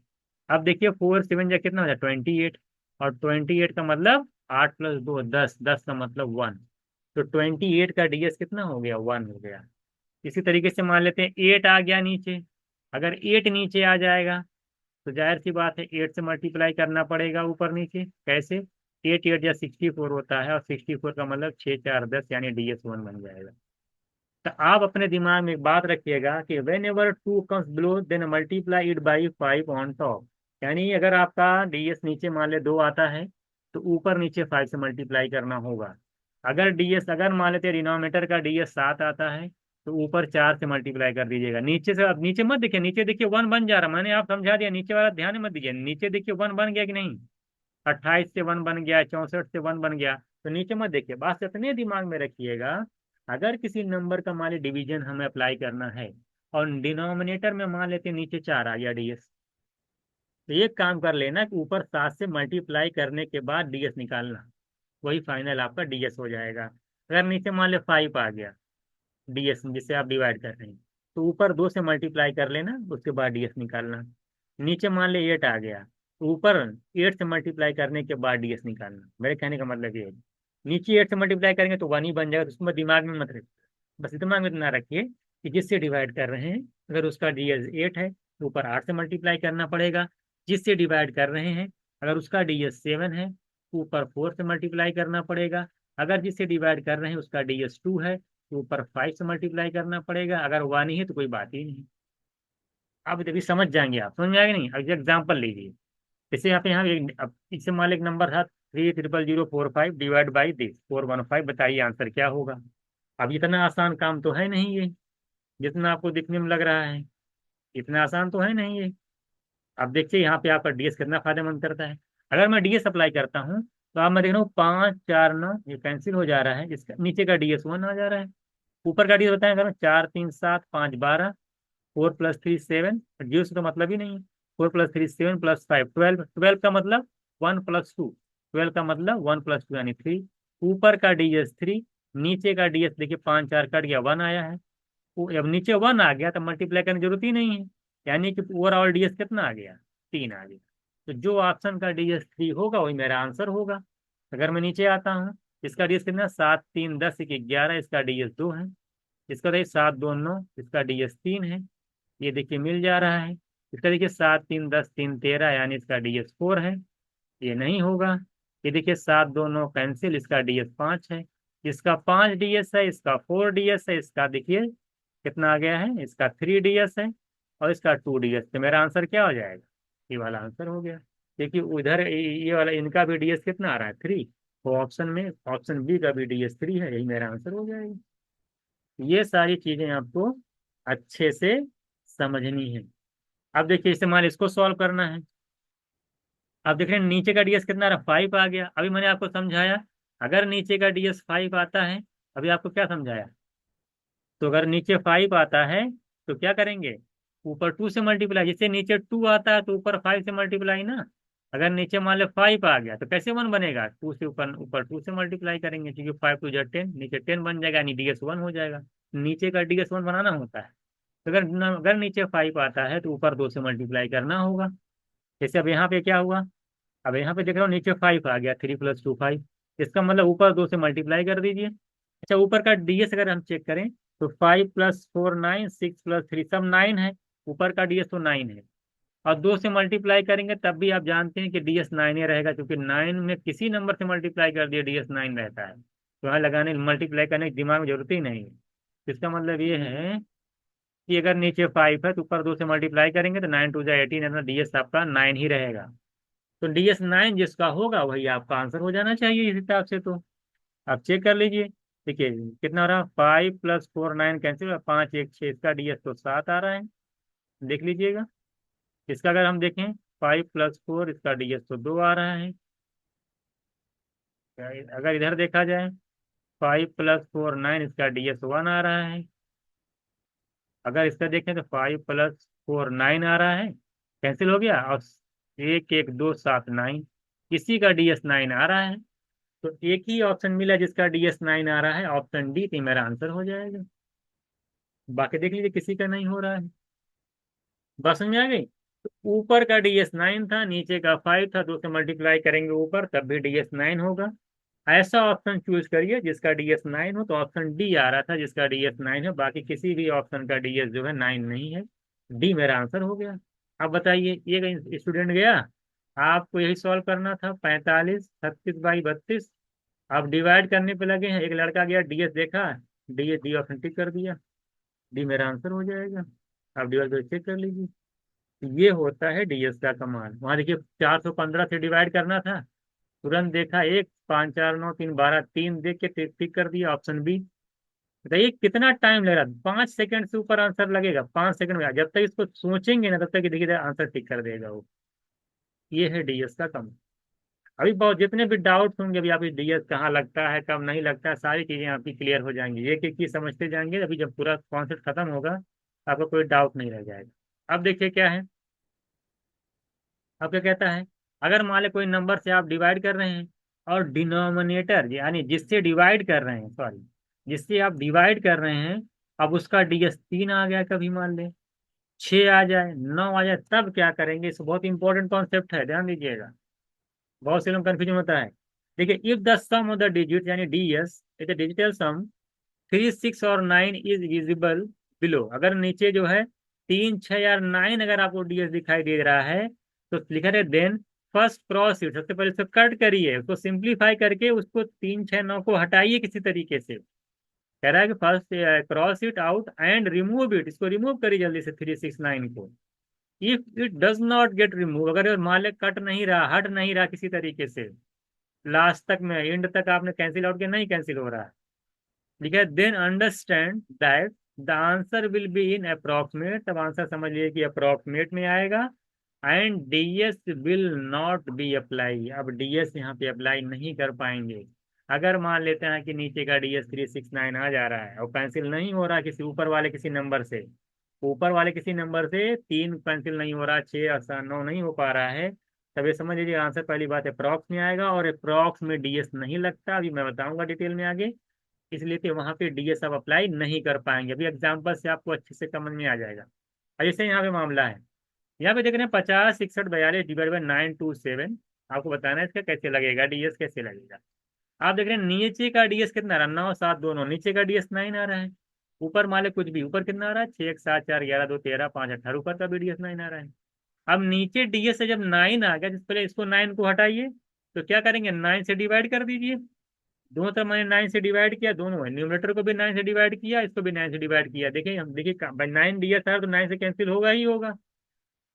अब देखिए फोर सेवन जा कितना हो जाए? 28। और 28 का मतलब आठ प्लस दो दस, दस का मतलब वन। तो 28 का डीएस कितना हो गया? वन हो गया। इसी तरीके से मान लेते हैं एट आ गया नीचे। अगर एट नीचे आ जाएगा तो जाहिर सी बात है एट से मल्टीप्लाई करना पड़ेगा ऊपर नीचे। कैसे? एट एट या 64 होता है, और 64 का मतलब छः चार दस, यानी डीएस वन बन जाएगा। तो आप अपने दिमाग में एक बात रखिएगा कि whenever two comes below then multiply it by five on top. यानी अगर आपका डीएस नीचे मान ले दो आता है तो ऊपर नीचे फाइव से मल्टीप्लाई करना होगा। अगर मान लेते डिनोमिनेटर का डीएस सात आता है तो ऊपर चार से मल्टीप्लाई कर दीजिएगा। नीचे से, अब नीचे मत देखिए, नीचे देखिए वन बन जा रहा, मैंने आप समझा दिया, नीचे वाला ध्यान मत दीजिए। नीचे देखिए वन बन गया कि नहीं? 28 से वन बन गया, 64 से वन बन गया। तो नीचे मत देखिए, बात इतने दिमाग में रखिएगा। अगर किसी नंबर का मान ली डिवीजन हमें अप्लाई करना है और डिनोमिनेटर में मान लेते हैं नीचे चार आ गया डीएस, तो एक काम कर लेना कि ऊपर सात से मल्टीप्लाई करने के बाद डीएस निकालना, वही फाइनल आपका डीएस हो जाएगा। अगर नीचे मान ले फाइव आ गया डीएस जिससे आप डिवाइड कर रहे हैं, तो ऊपर दो से मल्टीप्लाई कर लेना, उसके बाद डीएस निकालना। नीचे मान ले एट आ गया तो ऊपर एट से मल्टीप्लाई करने के बाद डीएस निकालना। मेरे कहने का मतलब ये है, नीचे एट से मल्टीप्लाई करेंगे तो वन ही बन जाएगा, तो उसको दिमाग में मत रखिए। बस दिमाग में इतना रखिए कि जिससे डिवाइड कर रहे हैं अगर उसका डीएस एट है तो ऊपर आठ से मल्टीप्लाई करना पड़ेगा। जिससे डिवाइड कर रहे हैं अगर उसका डीएस सेवन है तो ऊपर फोर से मल्टीप्लाई करना पड़ेगा। अगर जिससे डिवाइड कर रहे हैं उसका डीएस टू है तो ऊपर फाइव से मल्टीप्लाई करना पड़ेगा। अगर वन ही है तो कोई बात ही नहीं। अब अभी समझ जाएंगे आप, समझ में आएगा नहीं? अब एग्जाम्पल लीजिए। जैसे यहाँ पे अब इससे मान लो एक नंबर था three triple zero four five divide by this four one five, बताइए आंसर क्या होगा? अब इतना आसान काम तो है नहीं ये, जितना आपको दिखने में लग रहा है। इतना आसान तो है नहीं ये। अब देखिए यहाँ पे आपका डीएस कितना फायदेमंद करता है। अगर मैं डीएस अप्लाई करता हूँ तो आप, मैं देख रहा हूँ पाँच चार नौ, ये कैंसिल हो जा रहा है, इसका नीचे का डीएस वन आ जा रहा है। ऊपर का डीएस बताएं, अगर चार तीन सात पाँच बारह, four plus three seven, zero से तो मतलब ही नहीं है। Four plus three seven plus five twelve, twelve का मतलब वन प्लस टू, ट्वेल्व का मतलब वन प्लस टू यानी थ्री। ऊपर का डीएस थ्री, नीचे का डीएस देखिए पाँच चार कट गया, वन आया है। अब नीचे वन आ गया तो मल्टीप्लाई करने की जरूरत ही नहीं है। यानी कि ओवरऑल डीएस कितना आ गया? तीन आ गया। तो जो ऑप्शन का डीएस थ्री होगा वही मेरा आंसर होगा। अगर मैं नीचे आता हूँ, इसका डीएस कितना? सात तीन दस एक ग्यारह, इसका डीएस दो है। इसका देखिए सात दो नौ, इसका डीएस तीन है। ये देखिए मिल जा रहा है। इसका देखिए सात तीन दस तीन तेरह, यानी इसका डीएस फोर है। ये नहीं होगा। ये देखिए सात दो नौ कैंसिल, इसका डीएस पाँच है। इसका पाँच डीएस है, इसका फोर डीएस है, इसका देखिए कितना आ गया है? इसका थ्री डीएस है। और इसका 2 DS, तो मेरा आंसर क्या हो जाएगा? ये वाला आंसर हो गया। क्योंकि उधर ये वाला इनका भी DS कितना आ रहा है? 3। तो ऑप्शन में ऑप्शन बी का भी DS 3 है, यही मेरा आंसर हो जाएगा। ये सारी चीजें आपको अच्छे से समझनी है। अब देखिए इस्तेमाल इसको सॉल्व करना है। अब देख रहे हैं नीचे का DS कितना रहा? 5 आ गया। अभी मैंने आपको समझाया, अगर नीचे का DS 5 आता है, अभी आपको क्या समझाया? तो अगर नीचे 5 आता है तो क्या करेंगे? ऊपर 2 से मल्टीप्लाई, जैसे नीचे 2 आता है तो ऊपर 5 से मल्टीप्लाई ना। अगर नीचे मान लो 5 आ गया तो कैसे 1 बनेगा? 2 से ऊपर ऊपर 2 से मल्टीप्लाई करेंगे, क्योंकि 5 2 10, नीचे 10 बन जाएगा, यानी DS 1 हो जाएगा। नीचे का DS 1 बनाना होता है। तो अगर नीचे 5 आता है तो ऊपर 2 से मल्टीप्लाई करना होगा। जैसे अब यहाँ पे क्या हुआ? अब यहाँ पे देख रहा हूँ नीचे 5 आ गया, 3 + 2 5। इसका मतलब ऊपर 2 से मल्टीप्लाई कर दीजिए। अच्छा, ऊपर का DS अगर हम चेक करें तो 5 + 4 9, 6 + 3 सब 9 है। ऊपर का DS तो 9 है। और 2 से मल्टीप्लाई करेंगे तब भी आप जानते हैं कि DS 9 ही रहेगा, क्योंकि 9 में किसी नंबर से मल्टीप्लाई कर दिया DS 9 रहता है। तो यहाँ लगाने मल्टीप्लाई करने की दिमाग में जरूरत ही नहीं है। इसका मतलब ये है कि अगर नीचे 5 है तो ऊपर 2 से मल्टीप्लाई करेंगे तो 9 2 18 है ना, DS आपका 9 ही रहेगा। तो DS 9 जिसका होगा वही आपका आंसर हो जाना चाहिए इस हिसाब से। तो आप चेक कर लीजिए। देखिए कितना हो रहा? 5 + 4 9 कैंसिल हुआ, 5 1 6, इसका DS तो 7 आ रहा है। देख लीजिएगा। इसका अगर हम देखें 5 + 4, इसका DS तो 2 आ रहा है। अगर इधर देखा जाए 5 + 4 9, इसका DS 1 आ रहा है। अगर इसका देखें तो 5 + 4 9 आ रहा है, कैंसिल हो गया। और 1 1 2 7 9, किसी का DS 9 आ रहा है। तो एक ही ऑप्शन मिला जिसका DS 9 आ रहा है, ऑप्शन डी, तो मेरा आंसर हो जाएगा। बाकी देख लीजिए किसी का नहीं हो रहा है। बात समझ में आ गई? तो ऊपर का DS 9 था, नीचे का 5 था, 2 से मल्टीप्लाई करेंगे ऊपर तब भी DS 9 होगा। ऐसा ऑप्शन चूज करिए जिसका DS 9 हो। तो ऑप्शन डी आ रहा था जिसका DS 9 है, बाकी किसी भी ऑप्शन का DS जो है 9 नहीं है। डी मेरा आंसर हो गया। अब बताइए, ये कहीं स्टूडेंट गया? आपको यही सॉल्व करना था। 45 36/32। आप डिवाइड करने पे लगे हैं, एक लड़का गया DS देखा, डी डी ऑप्शन टिक कर दिया, डी मेरा आंसर हो जाएगा। आप डिवाइड करके चेक कर लीजिए। ये होता है DS का कमाल। वहां देखिए 415 से डिवाइड करना था, तुरंत देखा, 1 5 4 9 3 12, 3 देख के टिक टिक कर दिया, ऑप्शन बी। बताइए कितना टाइम लग रहा है? 5 सेकंड से ऊपर आंसर लगेगा, 5 सेकंड में। जब तक इसको सोचेंगे ना तब तक देखिए आंसर टिक कर देगा वो। ये है DS का कमाल। अभी बहुत जितने भी डाउट्स होंगे, अभी आप DS कहाँ लगता है कब नहीं लगता है, सारी चीजें आपकी क्लियर हो जाएंगी। एक एक चीज समझते जाएंगे, अभी जब पूरा कॉन्सेप्ट खत्म होगा आपको कोई डाउट नहीं रह जाएगा। अब देखिए क्या है। अब क्या कहता है? अगर मान लो कोई नंबर से आप डिवाइड कर रहे हैं और डिनोमिनेटर यानी जिससे डिवाइड कर रहे हैं, सॉरी, जिससे आप डिवाइड कर रहे हैं, अब उसका DS 3 आ गया, कभी मान ले 6 आ जाए, 9 आ जाए, तब क्या करेंगे? इस बहुत इंपॉर्टेंट कॉन्सेप्ट है, ध्यान दीजिएगा। बहुत से लोग कंफ्यूजन होता है। देखिए, if the sum of the digit यानी DS is a digital sum, 3 6 और 9 इज विजिबल बिलो। अगर नीचे जो है 3 6 या 9 अगर आपको DS दिखाई दे रहा है तो लिखा है देन फर्स्ट क्रॉस इट, सबसे पहले उसको कट करिए, उसको सिंप्लीफाई करके उसको 3 6 9 को हटाइए किसी तरीके से। कह रहा है कि first cross it out and remove it, इसको रिमूव करिए जल्दी से 3 6 9 को। If it does not gate remove, अगर ये मान ले कट नहीं रहा, हट नहीं रहा किसी तरीके से, लास्ट तक में एंड तक आपने कैंसिल आउट किया, नहीं कैंसिल हो रहा है, ठीक है, then understand that the answer will be in approximate. तब आंसर समझ लीजिए कि अप्रोक्सीमेट में आएगा। And DS will not be apply, अब DS यहाँ पे अप्लाई नहीं कर पाएंगे। अगर मान लेते हैं कि नीचे का DS 3 6 9 आ जा रहा है और पेंसिल नहीं हो रहा किसी ऊपर वाले किसी नंबर से, ऊपर वाले किसी नंबर से 3 पेंसिल नहीं हो रहा, 6 और 9 नहीं हो पा रहा है, तब ये समझ लीजिए आंसर पहली बात अप्रॉक्स में आएगा। और अप्रॉक्स में DS नहीं लगता, अभी मैं बताऊंगा डिटेल में आगे। इसलिए तो वहां पे DS आप अप्लाई नहीं कर पाएंगे। अभी एग्जाम्पल से आपको अच्छे से समझ में आ जाएगा। अब जैसे यहाँ पे मामला है, यहाँ पे देख रहे हैं 50 61 42 डिवाइड बाई 927। आपको बताना है इसका कैसे लगेगा, DS कैसे लगेगा। आप देख रहे हैं नीचे का DS कितना आ रहा है? 9 7 दोनों, नीचे का DS 9 आ रहा है। ऊपर माले कुछ भी, ऊपर कितना आ रहा है? 6 1 7 4 11 2 13 5 18, ऊपर का भी DS 9 आ रहा है। अब नीचे DS से जब 9 आ गया, जिस पहले इसको 9 को हटाइए, तो क्या करेंगे? 9 से डिवाइड कर दीजिए। दोनों तरफ मैंने 9 से डिवाइड किया, दोनों न्यूमरेटर को भी 9 से डिवाइड किया, इसको भी 9 से डिवाइड किया। देखिए हम देखिए 9 दिया था तो 9 से कैंसिल होगा ही होगा।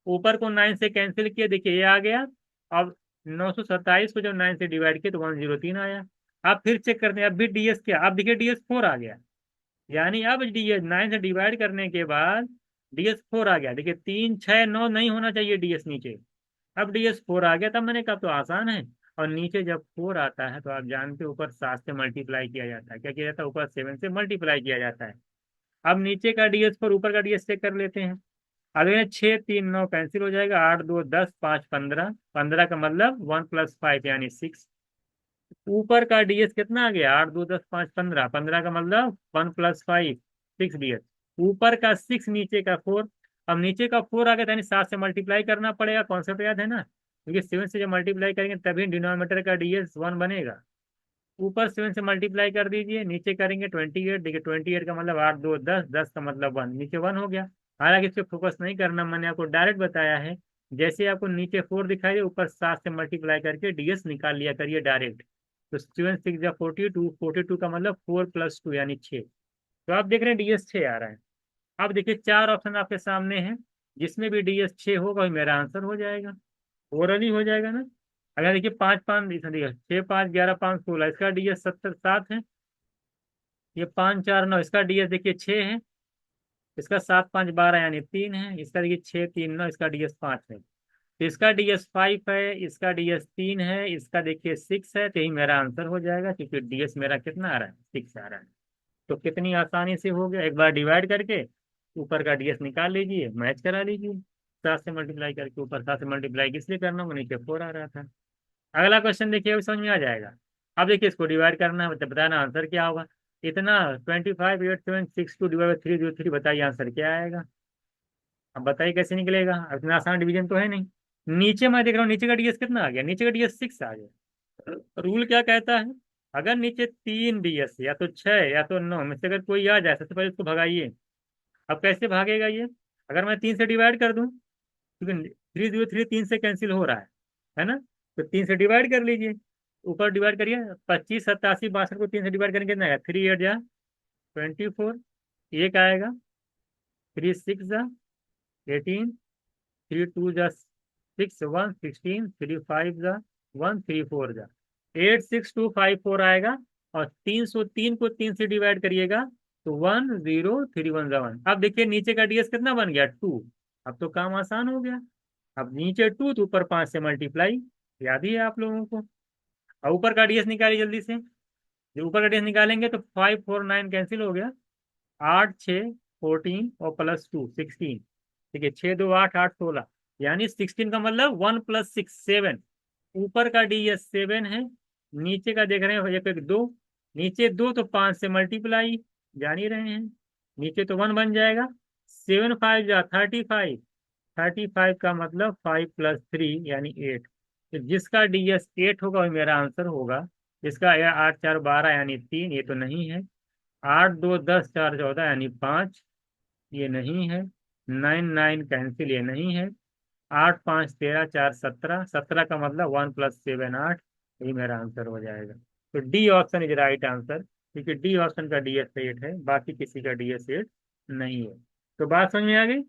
ऊपर को 9 से कैंसिल किया, देखिए ये आ गया। अब 927 को जब 9 से डिवाइड किया तो 103 आया। अब फिर चेक करते हैं, अब भी डीएस क्या, अब देखिए डीएस 4 आ गया। यानी अब डीएस 9 से डिवाइड करने के बाद डीएस 4 आ गया। देखिए 3 6 9 नहीं होना चाहिए डीएस नीचे, अब डीएस 4 आ गया। तब मैंने कहा तो आसान है। और नीचे जब 4 आता है तो आप जानते हो ऊपर 7 से मल्टीप्लाई किया जाता है। क्या किया जाता है, ऊपर 7 से मल्टीप्लाई किया जाता है। अब नीचे का डीएस 4 ऊपर का डीएस चेक कर लेते हैं। अब ये 6 3 9 कैंसिल हो जाएगा, 8 2 10 5 15, 15 का मतलब 1 + 5 यानी 6। ऊपर का डीएस कितना आ गया, 8 2 10 5 15, 15 का मतलब 1 + 5 6 डीएस। ऊपर का 6, नीचे का 4। अब नीचे का 4 आ गया था, यानी 7 से मल्टीप्लाई करना पड़ेगा, कॉन्सेप्ट याद है ना, क्योंकि 7 से जब मल्टीप्लाई करेंगे तभी डिनोमिनेटर का डीएस 1 बनेगा। ऊपर 7 से मल्टीप्लाई कर दीजिए, नीचे करेंगे 28। देखिए 28 का मतलब 8 2 10, 10 का मतलब 1, नीचे 1 हो गया। हालांकि इस पे फोकस नहीं करना, मैंने आपको डायरेक्ट बताया है। जैसे आपको नीचे 4 दिखाई दे, ऊपर 7 से मल्टीप्लाई करके डीएस निकाल लिया करिए डायरेक्ट। तो 7 6 या 42, 42 का मतलब 4 + 2 यानी 6। तो आप देख रहे हैं डीएस 6 आ रहा है। अब देखिए 4 ऑप्शन आपके सामने है, जिसमें भी डीएस 6 होगा वही मेरा आंसर हो जाएगा, ओरली हो जाएगा ना। अगर देखिए 5 5, देखिए 6 5 11 5 16, इसका डीएस 70 7 है। ये 5 4 9, इसका डीएस देखिए 6 है। इसका 7 5 12 यानी 3 है। इसका देखिए 6 3 9, इसका डीएस 5 है। तो इसका डीएस 5 है, इसका डीएस 3 है, इसका देखिए 6 है। तो यही मेरा आंसर हो जाएगा, क्योंकि डीएस मेरा कितना आ रहा है, 6 आ रहा है। तो कितनी आसानी से हो गया, एक बार डिवाइड करके ऊपर का डीएस निकाल लीजिए, मैच करा लीजिए। 7 से मल्टीप्लाई करके, ऊपर 7 से मल्टीप्लाई किस लिए करना, वो नीचे 4 आ रहा था। अगला क्वेश्चन देखिए, अभी समझ में आ जाएगा। अब देखिए इसको डिवाइड करना है, मतलब बताना आंसर क्या होगा। इतना 25 8 7 6 2 3 बताइए आंसर क्या आएगा। अब बताइए कैसे निकलेगा, अब इतना आसान डिवीजन तो है नहीं। नीचे मैं देख रहा हूँ, नीचे का डीएस कितना आ गया, नीचे का डीएस 6 आ गया। रूल क्या कहता है, अगर नीचे 3 डीएस या तो 6 या तो 9 में से अगर कोई आ जाए, सबसे पहले उसको भगाइए। अब कैसे भागेगा ये, अगर मैं 3 से डिवाइड कर दूं, क्योंकि 303 3 से कैंसिल हो रहा है ना। तो 3 से डिवाइड कर लीजिए, ऊपर डिवाइड करिए। 25 87 62 को 3 से डिवाइड करेंगे कितना आएगा, 3 8 जा 24, एक आएगा। 3 6 जा 18, 3 2 जा 6 1 16, 3 5 जा 1, 3 4 जा 8 6 2 5 4 आएगा। और 303 को 3 से डिवाइड करिएगा तो 1 0 3 1 जा 1। अब देखिए नीचे का डीएस कितना बन गया, 2। अब तो काम आसान हो गया। अब नीचे 2 तो ऊपर 5 से मल्टीप्लाई, याद ही है आप लोगों को। और ऊपर का डीएस निकालिए जल्दी से। जब ऊपर का डीएस निकालेंगे तो 5 4 9 कैंसिल हो गया। 8 6 14 और +2 16। ठीक है, 6 2 8 8 16, यानी 16 का मतलब 1 + 6 7। ऊपर का डीएस 7 है, नीचे का देख रहे हैं एक एक 2। नीचे 2 तो 5 से मल्टीप्लाई, जान ही रहे हैं, नीचे तो 1 बन जाएगा। 7 5 जा 35, 35 का मतलब 5 + 3 यानी 8। तो जिसका डीएस 8 होगा वही मेरा आंसर होगा। इसका 8 4 12 यानी 3, ये तो नहीं है। 8 2 10 4 14 यानी 5, ये नहीं है। 9 9 कैंसिल, ये नहीं है। 8 5 13 4 17, 17 का मतलब 1 + 7 8, यही मेरा आंसर हो जाएगा। तो D option is right answer, क्योंकि डी ऑप्शन का डीएस 8 है, बाकी किसी का डीएस 8 नहीं है। तो बात समझ में आ गई।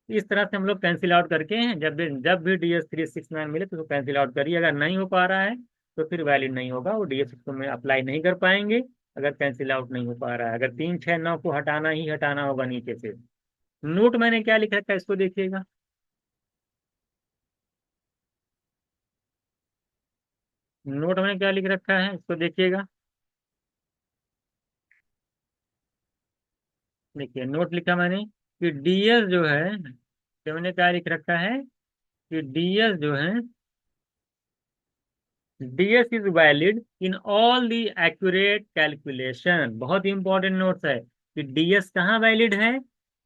इस तरह से हम लोग कैंसिल आउट करके हैं, जब भी डीएस 369 मिले तो उसको कैंसिल आउट करिए। अगर नहीं हो पा रहा है तो फिर वैलिड नहीं होगा, वो डीएस को में अप्लाई नहीं कर पाएंगे। अगर कैंसिल आउट नहीं हो पा रहा है, अगर 3 6 9 को हटाना ही हटाना होगा नीचे से। नोट मैंने क्या लिख रखा है, इसको देखिएगा। नोट मैंने क्या लिख रखा है, इसको देखिएगा। देखिए नोट लिखा मैंने कि डीएस जो है, तो मैंने क्या लिख रखा है कि डीएस जो है, DS is valid in all the accurate calculation. बहुत इंपॉर्टेंट नोट्स है कि डीएस कहाँ वैलिड है,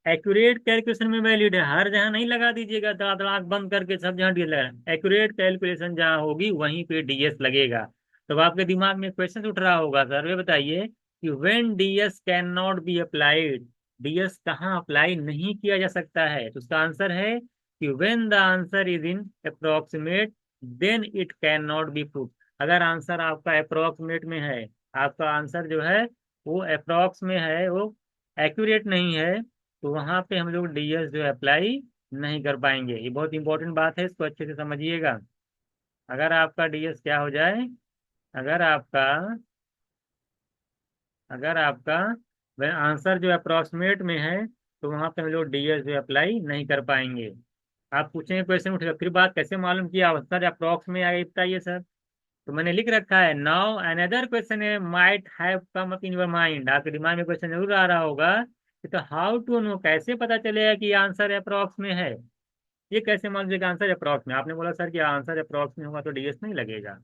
एक्यूरेट कैलकुलेशन में वैलिड है। हर जहां नहीं लगा दीजिएगा दाद आंख बंद करके सब जहां डीएस लगा, एक्यूरेट कैलकुलेशन जहां होगी वहीं पे डीएस लगेगा। तो आपके दिमाग में क्वेश्चन उठ रहा होगा, सर वे बताइए कि when DS can not be applied, DS कहाँ अप्लाई नहीं किया जा सकता है। तो उसका आंसर है कि when the answer is in approximate then it can not be proof. अगर आंसर आपका अप्रोक्सीमेट में है, आपका आंसर जो है वो अप्रोक्स में है, वो एक्यूरेट नहीं है, तो वहां पे हम लोग डीएस जो अप्लाई नहीं कर पाएंगे। ये बहुत इंपॉर्टेंट बात है, इसको अच्छे से समझिएगा। अगर आपका डीएस क्या हो जाए, अगर आपका अगर आपका वह आंसर जो अप्रोक्सीमेट में है, तो वहां पे हम लोग डीएस जो अप्लाई नहीं कर पाएंगे। आप पूछेंगे, क्वेश्चन उठेगा, फिर बात कैसे मालूम किया सर अप्रोक्स में आगे बताइए सर। तो मैंने लिख रखा है, नाउ अनदर क्वेश्चन है might have come up in your mind, आपके दिमाग में क्वेश्चन जरूर आ रहा होगा कि तो हाउ टू नो, कैसे पता चलेगा कि आंसर अप्रोक्स में है। ये कैसे मालूम चलेगा आंसर अप्रॉक्स में? आपने बोला सर कि आंसर अप्रॉक्स में होगा तो डीएस नहीं लगेगा,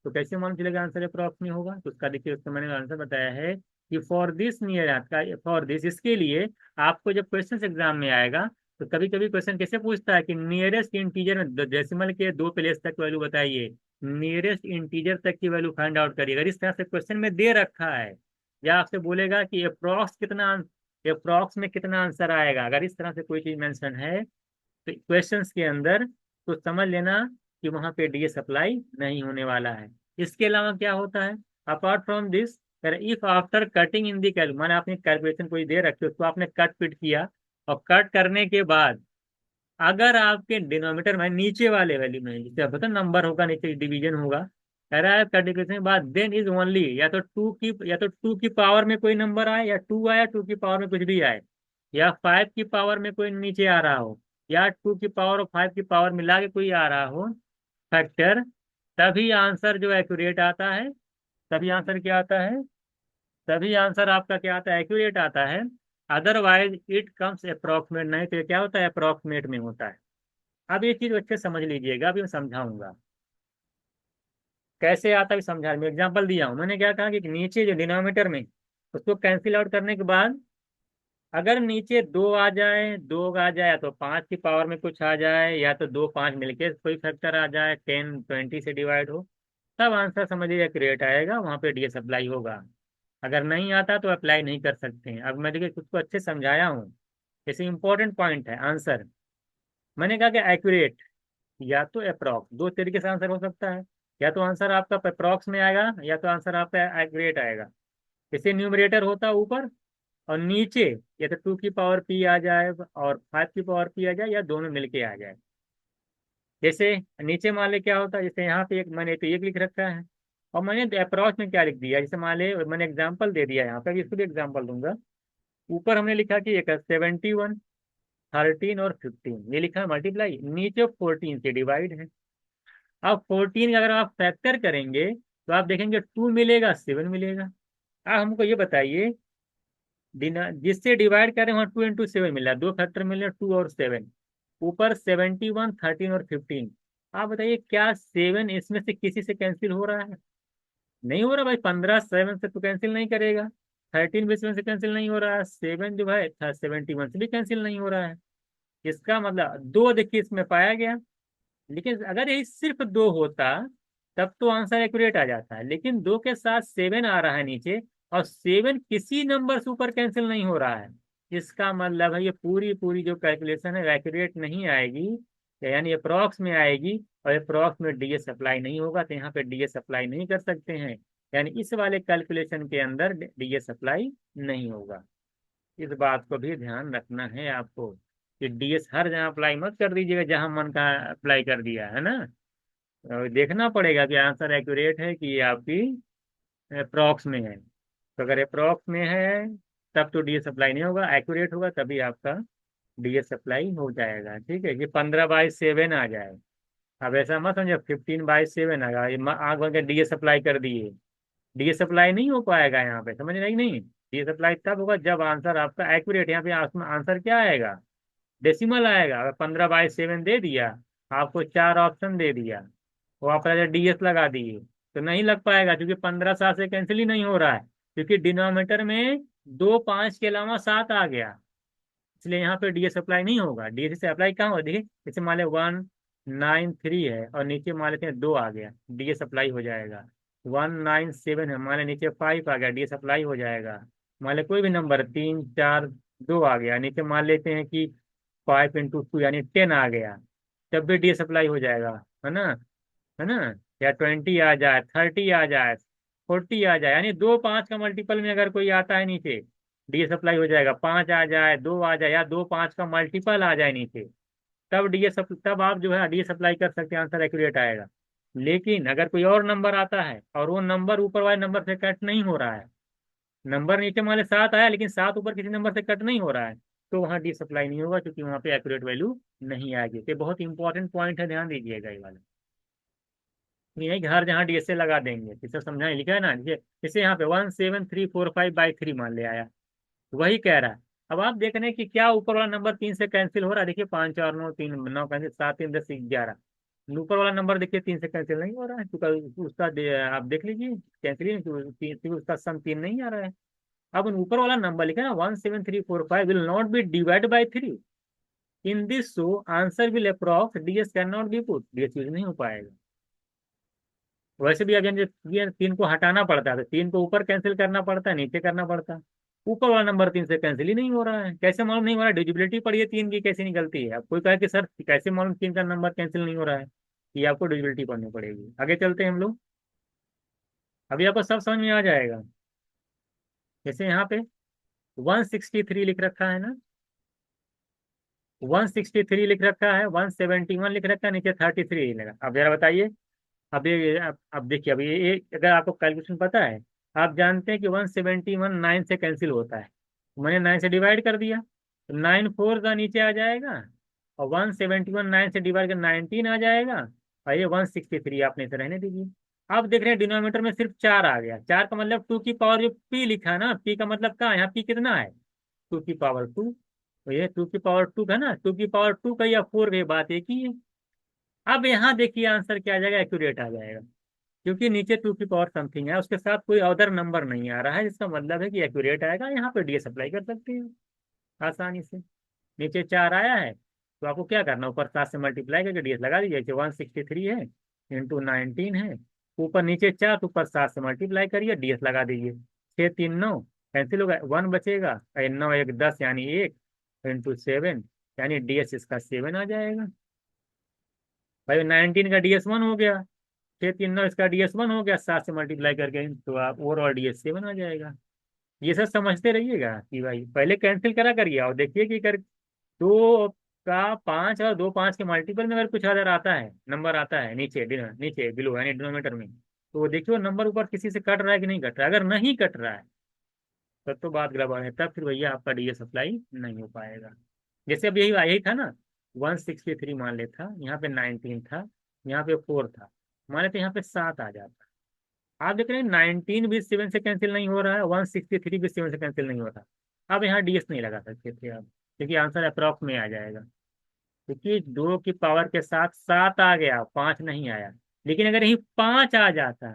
तो कैसे मालूम चलेगा आंसर अप्रॉक्स में होगा? तो उसका देखिए, उसका मैंने आंसर बताया है कि फॉर दिस नियर का, फॉर दिस, इसके लिए आपको जब क्वेश्चन एग्जाम में आएगा तो कभी कभी क्वेश्चन कैसे पूछता है कि नियरेस्ट इंटीजर में डेसिमल के 2 प्लेस तक वैल्यू बताइए, नियरेस्ट इंटीजर तक की वैल्यू फाइंड आउट करिए। अगर इस तरह से क्वेश्चन में दे रखा है, या आपसे बोलेगा कि अप्रॉक्स कितना, अप्रॉक्स में कितना आंसर आएगा, अगर इस तरह से कोई चीज मेंशन है तो क्वेश्चंस के अंदर, तो समझ लेना कि वहां पे डीएस अप्लाई नहीं होने वाला है। इसके अलावा क्या होता है, apart from this, if after cutting in the कैल, माने आपने कैलकुलेशन कोई दे रखी, उसको आपने कट पिट किया, और कट करने के बाद अगर आपके डिनोमिनेटर में नीचे वाले वैल्यू में, जिससे आप पता नंबर होगा नीचे डिवीजन होगा, कह रहा है कैलकुलेशन के बाद देन इज ओनली, या तो टू की पावर में कोई नंबर आए, या टू आया, टू की पावर में कुछ भी आए, या 5 की पावर में कोई नीचे आ रहा हो, या 2 की पावर और 5 की पावर मिला के कोई आ रहा हो फैक्टर, तभी आंसर जो एक्यूरेट आता है। तभी आंसर क्या आता है? तभी आंसर आपका क्या आता है? एक्यूरेट आता है। अदरवाइज इट कम्स अप्रोक्सीमेट, नहीं तो ये क्या होता है? अप्रोक्सीमेट में होता है। अब ये चीज अच्छे से समझ लीजिएगा, अभी मैं समझाऊंगा कैसे आता है, समझा। मैं एग्जांपल दिया हूं, मैंने क्या कहा कि नीचे जो डिनोमिनेटर में, उसको कैंसिल आउट करने के बाद अगर नीचे दो आ जाए, दो आ जाए, या तो 5 की पावर में कुछ आ जाए, या तो दो पांच मिलके कोई फैक्टर आ जाए, 10 20 से डिवाइड हो, तब आंसर समझिए क्रिएट आएगा, वहां पे डीएस अप्लाई होगा। अगर नहीं आता तो अप्लाई नहीं कर सकते हैं। अब मैं देखिए खुद को अच्छे से समझाया हूँ। जैसे इंपॉर्टेंट पॉइंट है आंसर, मैंने कहा कि एक्यूरेट या तो अप्रॉक्स, दो तरीके से आंसर हो सकता है। या तो आंसर आपका अप्रॉक्स में आएगा, या तो आंसर आपका एक्यूरेट आएगा। जैसे न्यूमरेटर होता है ऊपर, और नीचे या तो 2 की पावर पी आ जाए और 5 की पावर पी आ जाए, या दोनों मिलके आ जाए। जैसे नीचे मान ले क्या होता है, जैसे यहाँ पे एक मैंने तो एक लिख रखा है, और मैंने अप्रॉक्स में क्या लिख दिया, जैसे मान ले मैंने एग्जाम्पल दे दिया, यहाँ पे भी इसको भी एग्जाम्पल दूंगा। ऊपर हमने लिखा कि एक 71, 13 और 15, ये लिखा है मल्टीप्लाई, नीचे 14 से डिवाइड है। अब 14 अगर आप फैक्टर करेंगे तो आप देखेंगे 2 मिलेगा, 7 मिलेगा। अब हमको ये बताइए, जिससे डिवाइड करें वहाँ 2 into 7 मिला, दो फैक्टर मिले, 2 और 7। ऊपर 71, 13 और 15। आप बताइए क्या 7 इसमें से किसी से कैंसिल हो रहा है? नहीं हो रहा भाई, 15 7 से तो कैंसिल नहीं करेगा, 13 भी इसमें से कैंसिल नहीं हो रहा है, 7 जो है था 71 से भी कैंसिल नहीं हो रहा है। इसका मतलब दो देखिए इसमें पाया गया। लेकिन अगर यही सिर्फ दो होता तब तो आंसर एक्यूरेट आ जाता है, लेकिन दो के साथ 7 आ रहा है नीचे, और 7 किसी नंबर से ऊपर कैंसिल नहीं हो रहा है। इसका मतलब है ये पूरी पूरी जो कैलकुलेशन है एक्यूरेट नहीं आएगी, यानी अप्रॉक्स में आएगी, और अप्रॉक्स में डीएस अप्लाई नहीं होगा, तो यहाँ पे डीएस अप्लाई नहीं कर सकते हैं। यानी इस वाले कैलकुलेशन के अंदर डीएस अप्लाई नहीं होगा। इस बात को भी ध्यान रखना है आपको कि डीएस हर जगह अप्लाई मत कर दीजिएगा जहां मन का अप्लाई कर दिया है ना। और देखना पड़ेगा कि आंसर एक्यूरेट है कि ये आपकी अप्रॉक्स में है। तो अगर अप्रॉक्स में है तब तो डीएस अप्लाई नहीं होगा, एक्यूरेट होगा तभी आपका डीएस अप्लाई हो जाएगा। ठीक है, कि 15/7 आ जाए। अब ऐसा मत समझो 15/7 आएगा, ये आग बन के डीएस अप्लाई कर दिए, डीएस अप्लाई नहीं हो पाएगा यहाँ पे, समझ रहे कि नहीं? डीएस अप्लाई तब होगा जब आंसर आपका एक्यूरेट, यहाँ पे आंसर क्या आएगा? डेसिमल आएगा। अगर 15/7 दे दिया, आपको चार ऑप्शन दे दिया, वो आप डीएस लगा दिए, तो नहीं लग पाएगा, क्योंकि 15 7 से कैंसिल ही नहीं हो रहा है, क्योंकि डिनोमिनेटर में दो पांच के अलावा सात आ गया, इसलिए यहाँ पे डीएस अप्लाई नहीं होगा। डीएस से अप्लाई कहाँ होगा, देखिए जैसे मान लें 193 है और नीचे मान लेते हैं दो आ गया, डीएस अप्लाई हो जाएगा। 197 है, मान लें नीचे 5 आ गया, डीएस अप्लाई हो जाएगा। मान लें कोई भी नंबर 3 4 2 आ गया, नीचे मान लेते हैं कि 5 into 2 यानी 10 आ गया, तब भी डीएस अप्लाई हो जाएगा, है ना? है ना? या 20 आ जाए, 30 आ जाए, 40 आ जाए, यानी दो पांच का मल्टीपल में अगर कोई आता है नीचे, डीएस अप्लाई हो जाएगा। पांच आ जाए, दो आ जाए, या दो पांच का मल्टीपल आ जाए नीचे, तब तब आप जो है डीएस अप्लाई कर सकते हैं, आंसर एक्यूरेट आएगा। लेकिन अगर कोई और नंबर आता है और वो नंबर ऊपर वाले नंबर से कट नहीं हो रहा है, नंबर नीचे मान लीजिए 7 आया लेकिन 7 ऊपर किसी नंबर से कट नहीं हो रहा है, तो वहाँ डीएस अप्लाई नहीं होगा, क्योंकि वहाँ पे एक्यूरेट वैल्यू नहीं आएगी। तो ये बहुत इंपॉर्टेंट पॉइंट है, ध्यान दीजिएगा ये वाला। ये है कि हर जहाँ डीएसए लगा देंगे, इसे समझाने लिखा है ना, जैसे यहाँ पे 17345/3 मान ले आया, वही कह रहा है। अब आप देख रहे हैं कि क्या ऊपर वाला नंबर 3 से कैंसिल हो रहा है, देखिए 5 4 9 3 9 कैंसिल, 7 3 10 11, ऊपर वाला नंबर देखिए 3 से कैंसिल नहीं हो रहा है, क्योंकि आप देख लीजिए कैंसिल ही नहीं, क्योंकि उसका सम 3 नहीं आ रहा है। अब ऊपर वाला नंबर लिखा है ना 17345 will not B divide by 3, in this so answer will approx DS can not B put, DS use नहीं हो पाएगा। वैसे भी अब ये 3 को हटाना पड़ता है, तो 3 को ऊपर कैंसिल करना पड़ता है, नीचे करना पड़ता है। ऊपर वाला नंबर 3 से कैंसिल ही नहीं हो रहा है, कैसे मालूम नहीं हो रहा है? डिजिबिलिटी पड़ी है 3 की, कैसे निकलती है? अब कोई कहे कि सर कैसे मालूम 3 का नंबर कैंसिल नहीं हो रहा है? ये आपको डिजिबिलिटी पढ़नी पड़ेगी। आगे चलते हैं हम लोग, अभी आपको सब समझ में आ जाएगा। जैसे यहाँ पे 163 लिख रखा है ना, 163 लिख रखा है, 171 लिख रखा है, नीचे 33 लिखा। अब जरा बताइए, अब देखिए, अब ये अगर आपको कैलकुलेशन पता है, आप जानते हैं कि 171 9 से कैंसिल होता है, तो मैंने 9 से डिवाइड कर दिया, तो 9 फोर का नीचे आ जाएगा, और 171 9 से डिवाइड कर 19 आ जाएगा, और ये 163 आपने इसे रहने दीजिए। आप देख रहे हैं डिनोमिनेटर में सिर्फ 4 आ गया, 4 का मतलब 2 की पावर, जो पी लिखा है ना, पी का मतलब कहाँ है? यहाँ पी कितना है? 2 की पावर 2, तो ये 2 की पावर 2 का ना, 2 की पावर 2 का या 4 का, ये बात एक ही है। अब यहाँ देखिए आंसर क्या आ जाएगा, एक्यूरेट आ जाएगा, क्योंकि नीचे 2 की पावर समथिंग है, उसके साथ कोई अदर नंबर नहीं आ रहा है, जिसका मतलब है कि एक्यूरेट आएगा। यहाँ पे डीएस अप्लाई कर सकते हैं आसानी से। नीचे 4 आया है, तो आपको क्या करना, ऊपर 7 से मल्टीप्लाई करके डीएस लगा दीजिए। जैसे 163 है इंटू 19 है, ऊपर नीचे 4, तो ऊपर 7 से मल्टीप्लाई करिए, डीएस लगा दीजिए। 6 3 9 कैंसिल होगा, 1 बचेगा, और 9 1 10 यानी 1 इंटू 7, यानी डीएस इसका 7 आ जाएगा। भाई 19 का डीएस 1 हो गया, 6 3 9 इसका डीएस 1 हो गया, 7 से मल्टीप्लाई करके, तो आप ओवरऑल डीएस 7 आ जाएगा। ये सब समझते रहिएगा कि भाई पहले कैंसिल करा करिए, और देखिए कि कर दो का 5 और दो पांच के मल्टीपल में अगर कुछ अदर आता है, नंबर आता है नीचे, नीचे बिलो यानी डिनोमीटर में, तो वो देखिए वो नंबर ऊपर किसी से कट रहा है कि नहीं कट रहा है। अगर नहीं कट रहा है तब तो बात गड़बड़ है, तब फिर भैया आपका डीएस अप्लाई नहीं हो पाएगा। जैसे अब यही यही था ना, 163 मान ले था, यहाँ पे 19 था, यहाँ पे 4 था, मान लेते यहाँ पे 7 आ जाता। आप देख रहे हैं 19 भी 7 से कैंसिल नहीं हो रहा है, 163 भी 7 से कैंसिल नहीं हो रहा। अब यहाँ डीएस नहीं लगा सकते थे आप, क्योंकि आंसर अप्रॉक्स में आ जाएगा, क्योंकि 2 की पावर के साथ 7 आ गया, 5 नहीं आया। लेकिन अगर यही 5 आ जाता,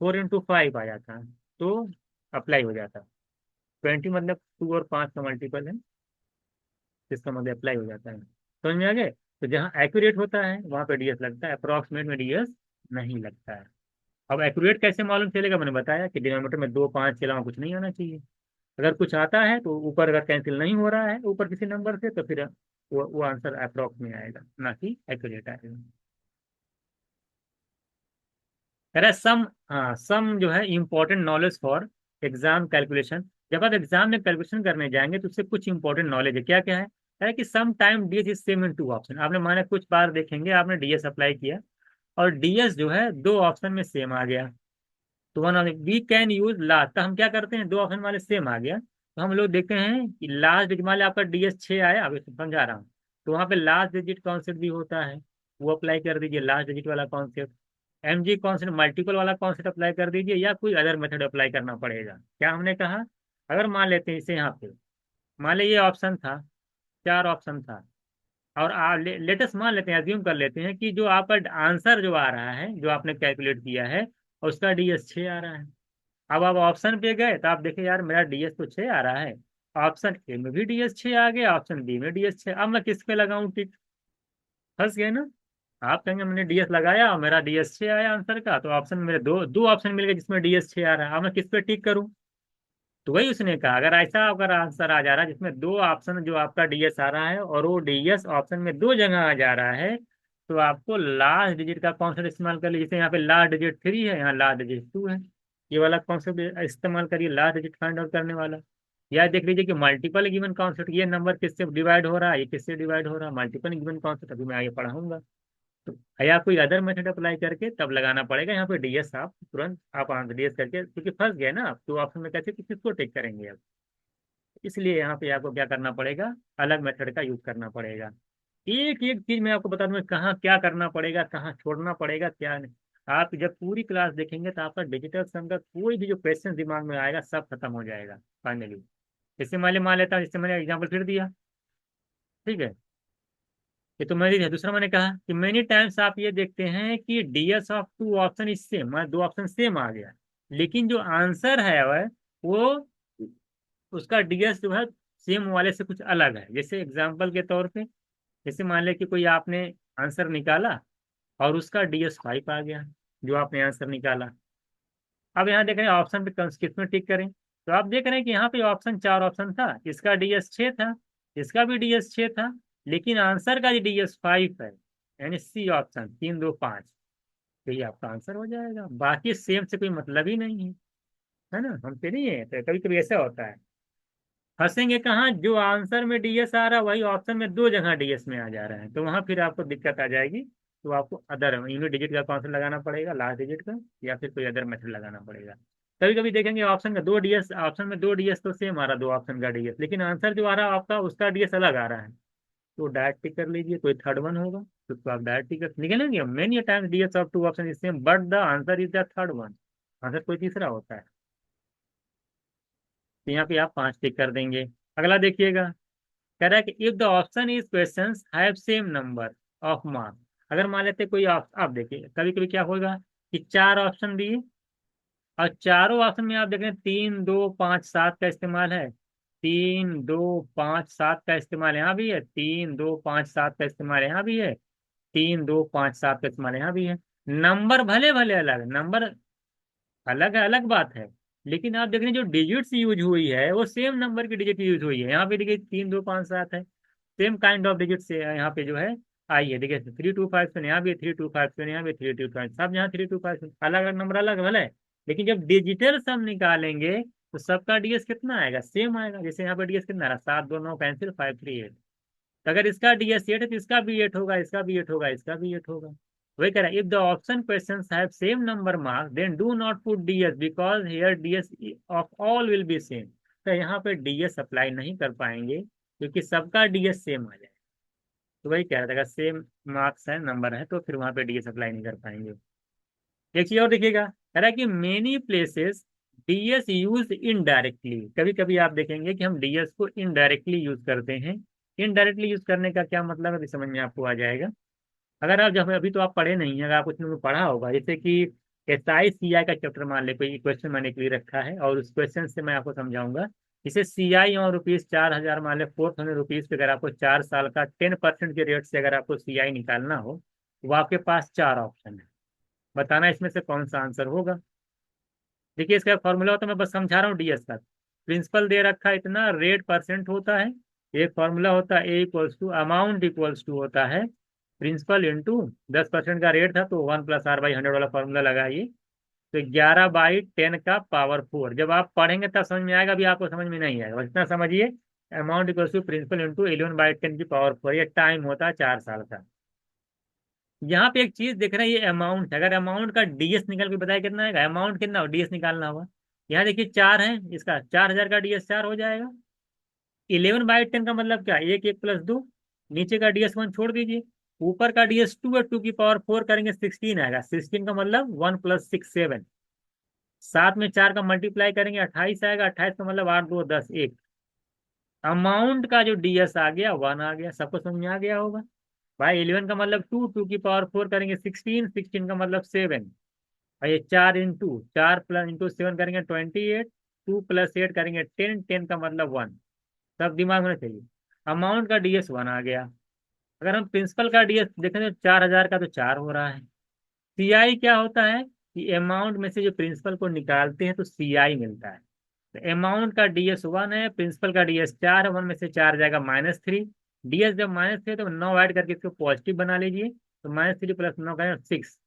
4 इंटू 5 आ जाता, तो अप्लाई हो जाता। 20 मतलब 2 और 5 का मल्टीपल है, जिसका मतलब अप्लाई हो जाता है। समझ में आ गए? तो जहाँ एक्यूरेट होता है वहां पे डीएस लगता है, अप्रोक्सीमेट में डीएस नहीं लगता है। अब एक्यूरेट कैसे मालूम चलेगा? मैंने बताया कि डिनोमिनेटर में 2 5 के अलावा कुछ नहीं आना चाहिए। अगर कुछ आता है तो ऊपर अगर कैंसिल नहीं हो रहा है ऊपर किसी नंबर से, तो फिर वो आंसर अप्रोक्स में आएगा, ना कि एक्यूरेट आएगा। कह रहा है सम, हाँ सम जो है important knowledge for exam calculation. जब आप एग्जाम में कैलकुलेशन करने जाएंगे तो उससे कुछ इंपॉर्टेंट नॉलेज है। क्या क्या है? कह रहा है कि some time DS is same in 2 option. आपने माना कुछ बार देखेंगे आपने डीएस अप्लाई किया, और डीएस जो है 2 ऑप्शन में सेम आ गया, तो one we can use last. तो हम क्या करते हैं, 2 ऑप्शन वाले सेम आ गया, तो हम लोग देखते हैं कि लास्ट डिजिट, मान लिया आपका डीएस 6 आया, अभी समझा रहा हूँ, तो वहाँ पे लास्ट डिजिट कॉन्सेप्ट भी होता है, वो अप्लाई कर दीजिए, लास्ट डिजिट वाला कॉन्सेप्ट। एमजी कॉन्सेप्ट मल्टीपल वाला कॉन्सेप्ट अप्लाई कर दीजिए, या कोई अदर मेथड अप्लाई करना पड़ेगा। क्या हमने कहा, अगर मान लेते हैं इसे यहाँ पे, मान लीजिए ये ऑप्शन था, 4 ऑप्शन था, और लेटेस्ट मान लेते हैं, अज्यूम कर लेते हैं कि जो आपका आंसर जो आ रहा है, जो आपने कैलकुलेट किया है, उसका डीएस 6 आ रहा है। अब आप ऑप्शन पे गए तो आप देखे यार मेरा डीएस तो 6 आ रहा है, ऑप्शन ए में भी डीएस 6 आ गया, ऑप्शन बी में डीएस 6, अब मैं किस पे लगाऊं टिक? फंस गए ना। आप कहेंगे मैंने डीएस लगाया और मेरा डीएस 6 आया आंसर का, तो ऑप्शन मेरे दो दो ऑप्शन मिल गए जिसमें डीएस 6 आ रहा है, अब मैं किस पे टिक करूं? तो वही उसने कहा, अगर ऐसा अगर आंसर आ जा रहा है जिसमें 2 ऑप्शन जो आपका डीएस आ रहा है, और वो डीएस ऑप्शन में 2 जगह आ जा रहा है, तो आपको लास्ट डिजिट का कॉन्सेप्ट इस्तेमाल कर लीजिए। जैसे यहाँ पे लास्ट डिजिट 3 है, यहाँ लास्ट डिजिट 2 है। ये वाला कॉन्सेप्ट इस्तेमाल करिए लास्ट डिजिट फाइंड आउट करने वाला। या देख लीजिए कि मल्टीपल गिवन कॉन्सेप्ट, ये नंबर किससे डिवाइड हो रहा है, ये किससे डिवाइड हो रहा है, मल्टीपल गिवन कॉन्सेप्ट अभी मैं आगे पढ़ाऊंगा। तो या कोई अदर मेथड अप्लाई करके तब लगाना पड़ेगा यहाँ पे डीएस। आप तुरंत आप आंसर डीएस करके, क्योंकि फंस गए ना आप, तो ऑप्शन में कैसे किसको टेक करेंगे आप। इसलिए यहाँ पे आपको क्या करना पड़ेगा, अलग मेथड का यूज करना पड़ेगा। एक एक चीज मैं आपको बता दूंगा कहाँ क्या करना पड़ेगा, कहाँ छोड़ना पड़ेगा, क्या नहीं। आप जब पूरी क्लास देखेंगे तो आपका डिजिटल सम का कोई भी जो क्वेश्चन दिमाग में आएगा सब खत्म हो जाएगा फाइनली। जैसे मान लेता हूँ, जैसे मैंने एग्जाम्पल फिर दिया, ठीक है। ये तो मैंने दिया। दूसरा मैंने कहा कि मेनी टाइम्स आप ये देखते हैं कि DS of two option is same, मतलब दो ऑप्शन सेम आ गया, लेकिन जो आंसर है वह वो उसका डीएस जो है सेम वाले से कुछ अलग है। जैसे एग्जाम्पल के तौर पे, जैसे मान ले कि कोई आपने आंसर निकाला और उसका डीएस 5 आ गया, जो आपने आंसर निकाला। अब यहाँ देख रहे हैं ऑप्शन पे किस में टिक करें, तो आप देख रहे हैं कि यहाँ पे ऑप्शन 4 ऑप्शन था, इसका डीएस 6 था, इसका भी डीएस 6 था, लेकिन आंसर का डीएस 5 है, यानी सी ऑप्शन 3 2 5। तो ये आपका आंसर हो जाएगा, बाकी सेम से कोई मतलब ही नहीं है ना। हम पे नहीं है, तो कभी कभी ऐसा होता है। फंसेंगे कहाँ, जो आंसर में डीएस आ रहा है वही ऑप्शन में दो जगह डीएस में आ जा रहा है, तो वहां फिर आपको दिक्कत आ जाएगी। तो आपको अदर यूनिट डिजिट का कौन सा लगाना पड़ेगा, लास्ट डिजिट का, या फिर कोई अदर मेथड लगाना पड़ेगा। कभी कभी देखेंगे ऑप्शन का दो डीएस, ऑप्शन में दो डीएस तो सेम आ रहा, दो ऑप्शन का डीएस, लेकिन आंसर जो आ रहा है आपका उसका डीएस अलग आ रहा है। तो डायरेक्ट टिक कर लीजिए, कोई थर्ड वन होगा तो उसको आप डायरेक्ट टिक कर निकलेंगे। Many times DS of two option is same but the answer is the third one, answer कोई तीसरा होता है। तो यहाँ पे आप 5 टिक कर देंगे। अगला देखिएगा, कह रहा है कि if the option is question have same number of marks. अगर मान लेते कोई आप देखिए कभी कभी क्या होगा कि चार ऑप्शन दिए और चारों ऑप्शन में आप देख रहे हैं 3 2 5 7 का इस्तेमाल है, 3 2 5 7 का इस्तेमाल यहाँ भी है, 3 2 5 7 का इस्तेमाल यहाँ भी है, 3 2 5 7 का इस्तेमाल यहाँ भी है। नंबर भले भले अलग, नंबर अलग है, अलग बात है, लेकिन आप देख रहे हैं जो डिजिट्स यूज हुई है वो सेम नंबर की डिजिट यूज हुई है। यहाँ पे देखिए 3 2 5 7 है, सेम काइंड ऑफ डिजिट से यहाँ पे जो है आई है। देखिए 3 2 5 यहाँ भी 3 2 5 यहाँ भी 3 2 5, सब यहाँ 3 2 5, अलग अलग नंबर अलग भले है, लेकिन जब डिजिटल सम निकालेंगे तो सबका डीएस कितना आएगा, सेम आएगा। जैसे यहाँ पे डीएस कितना आ रहा, 7 2 9 कैंसिल 5 3 8। तो अगर इसका डीएस 8 है तो इसका भी 8 होगा, इसका भी 8 होगा, इसका भी 8 होगा। वही कह रहा है, if the option question have same number marks then do not put DS because here DS of all will be same. तो यहाँ पे डीएस अप्लाई नहीं कर पाएंगे क्योंकि सबका डीएस सेम आ जाए। तो वही कह रहा था, अगर सेम मार्क्स है, नंबर है, तो फिर वहां पे डीएस अप्लाई नहीं कर पाएंगे। एक चीज और देखिएगा, कह रहा है कि many places DS use indirectly. कभी कभी आप देखेंगे कि हम डीएस को इनडायरेक्टली यूज करते हैं। इनडायरेक्टली यूज करने का क्या मतलब है, अभी समझ में आपको आ जाएगा। अगर आप जब अभी तो आप पढ़े नहीं है, अगर आप कुछ में पढ़ा होगा, जैसे कि एसआई सीआई का चैप्टर मान ले, कोई क्वेश्चन मैंने के लिए रखा है और उस क्वेश्चन से मैं आपको समझाऊंगा। इसे सीआई और रुपीज 4,000 मान ले, 400 रुपीज पे अगर आपको 4 साल का 10% के रेट से अगर आपको सीआई निकालना हो, तो आपके पास चार ऑप्शन है, बताना इसमें से कौन सा आंसर होगा। देखिए इसका फॉर्मूला होता है, मैं बस समझा रहा हूँ डीएस का। प्रिंसिपल दे रखा है इतना, रेट परसेंट होता है, एक फॉर्मूला होता है A equals to amount equals to होता है प्रिंसिपल इंटू 10% का रेट था तो 1 + R/100 वाला फॉर्मूला लगाइए। तो 11/10 का पावर 4, जब आप पढ़ेंगे तब समझ में आएगा, अभी आपको समझ में नहीं आएगा, बस इतना समझिए। Amount equals to principal into 11/10 की पावर 4, ये टाइम होता है 4 साल का। यहाँ पे एक चीज देख रहे हैं, ये अमाउंट, अगर अमाउंट का डीएस निकल के बताया कितना आएगा, अमाउंट कितना हो डीएस निकालना होगा। यहाँ देखिए 4 है, इसका 4,000 का डीएस 4 हो जाएगा। 11/10 का मतलब क्या, एक एक प्लस दो, नीचे का डीएस 1 छोड़ दीजिए, ऊपर का डीएस 2 है, 2 की पावर 4 करेंगे 16 आएगा, 16 का मतलब 1 + 6 7, साथ में 4 का मल्टीप्लाई करेंगे 28 आएगा, 28 का मतलब 8 2 10 1। अमाउंट का जो डीएस आ गया 1 आ गया, सबको समझ में आ गया होगा। भाई 11 का मतलब 2, 2 की पावर 4 करेंगे 16, 16 का मतलब 7। और ये 4 × 4 + 7 करेंगे 28, 2 + 8 करेंगे 10, 10 का मतलब 1। सब दिमाग में चाहिए। अमाउंट का डीएस 1 आ गया। अगर हम प्रिंसिपल का डीएस देखें तो 4,000 का तो 4 हो रहा है। सीआई क्या होता है कि अमाउंट में से जो प्रिंसिपल को निकालते हैं तो सीआई मिलता है। तो अमाउंट का डीएस 1 है, प्रिंसिपल का डीएस 4 है, 1 में से 4 जाएगा -3। डीएस जब -3 तो 9 ऐड करके इसको पॉजिटिव बना लीजिए, तो -3 + 9 का 6,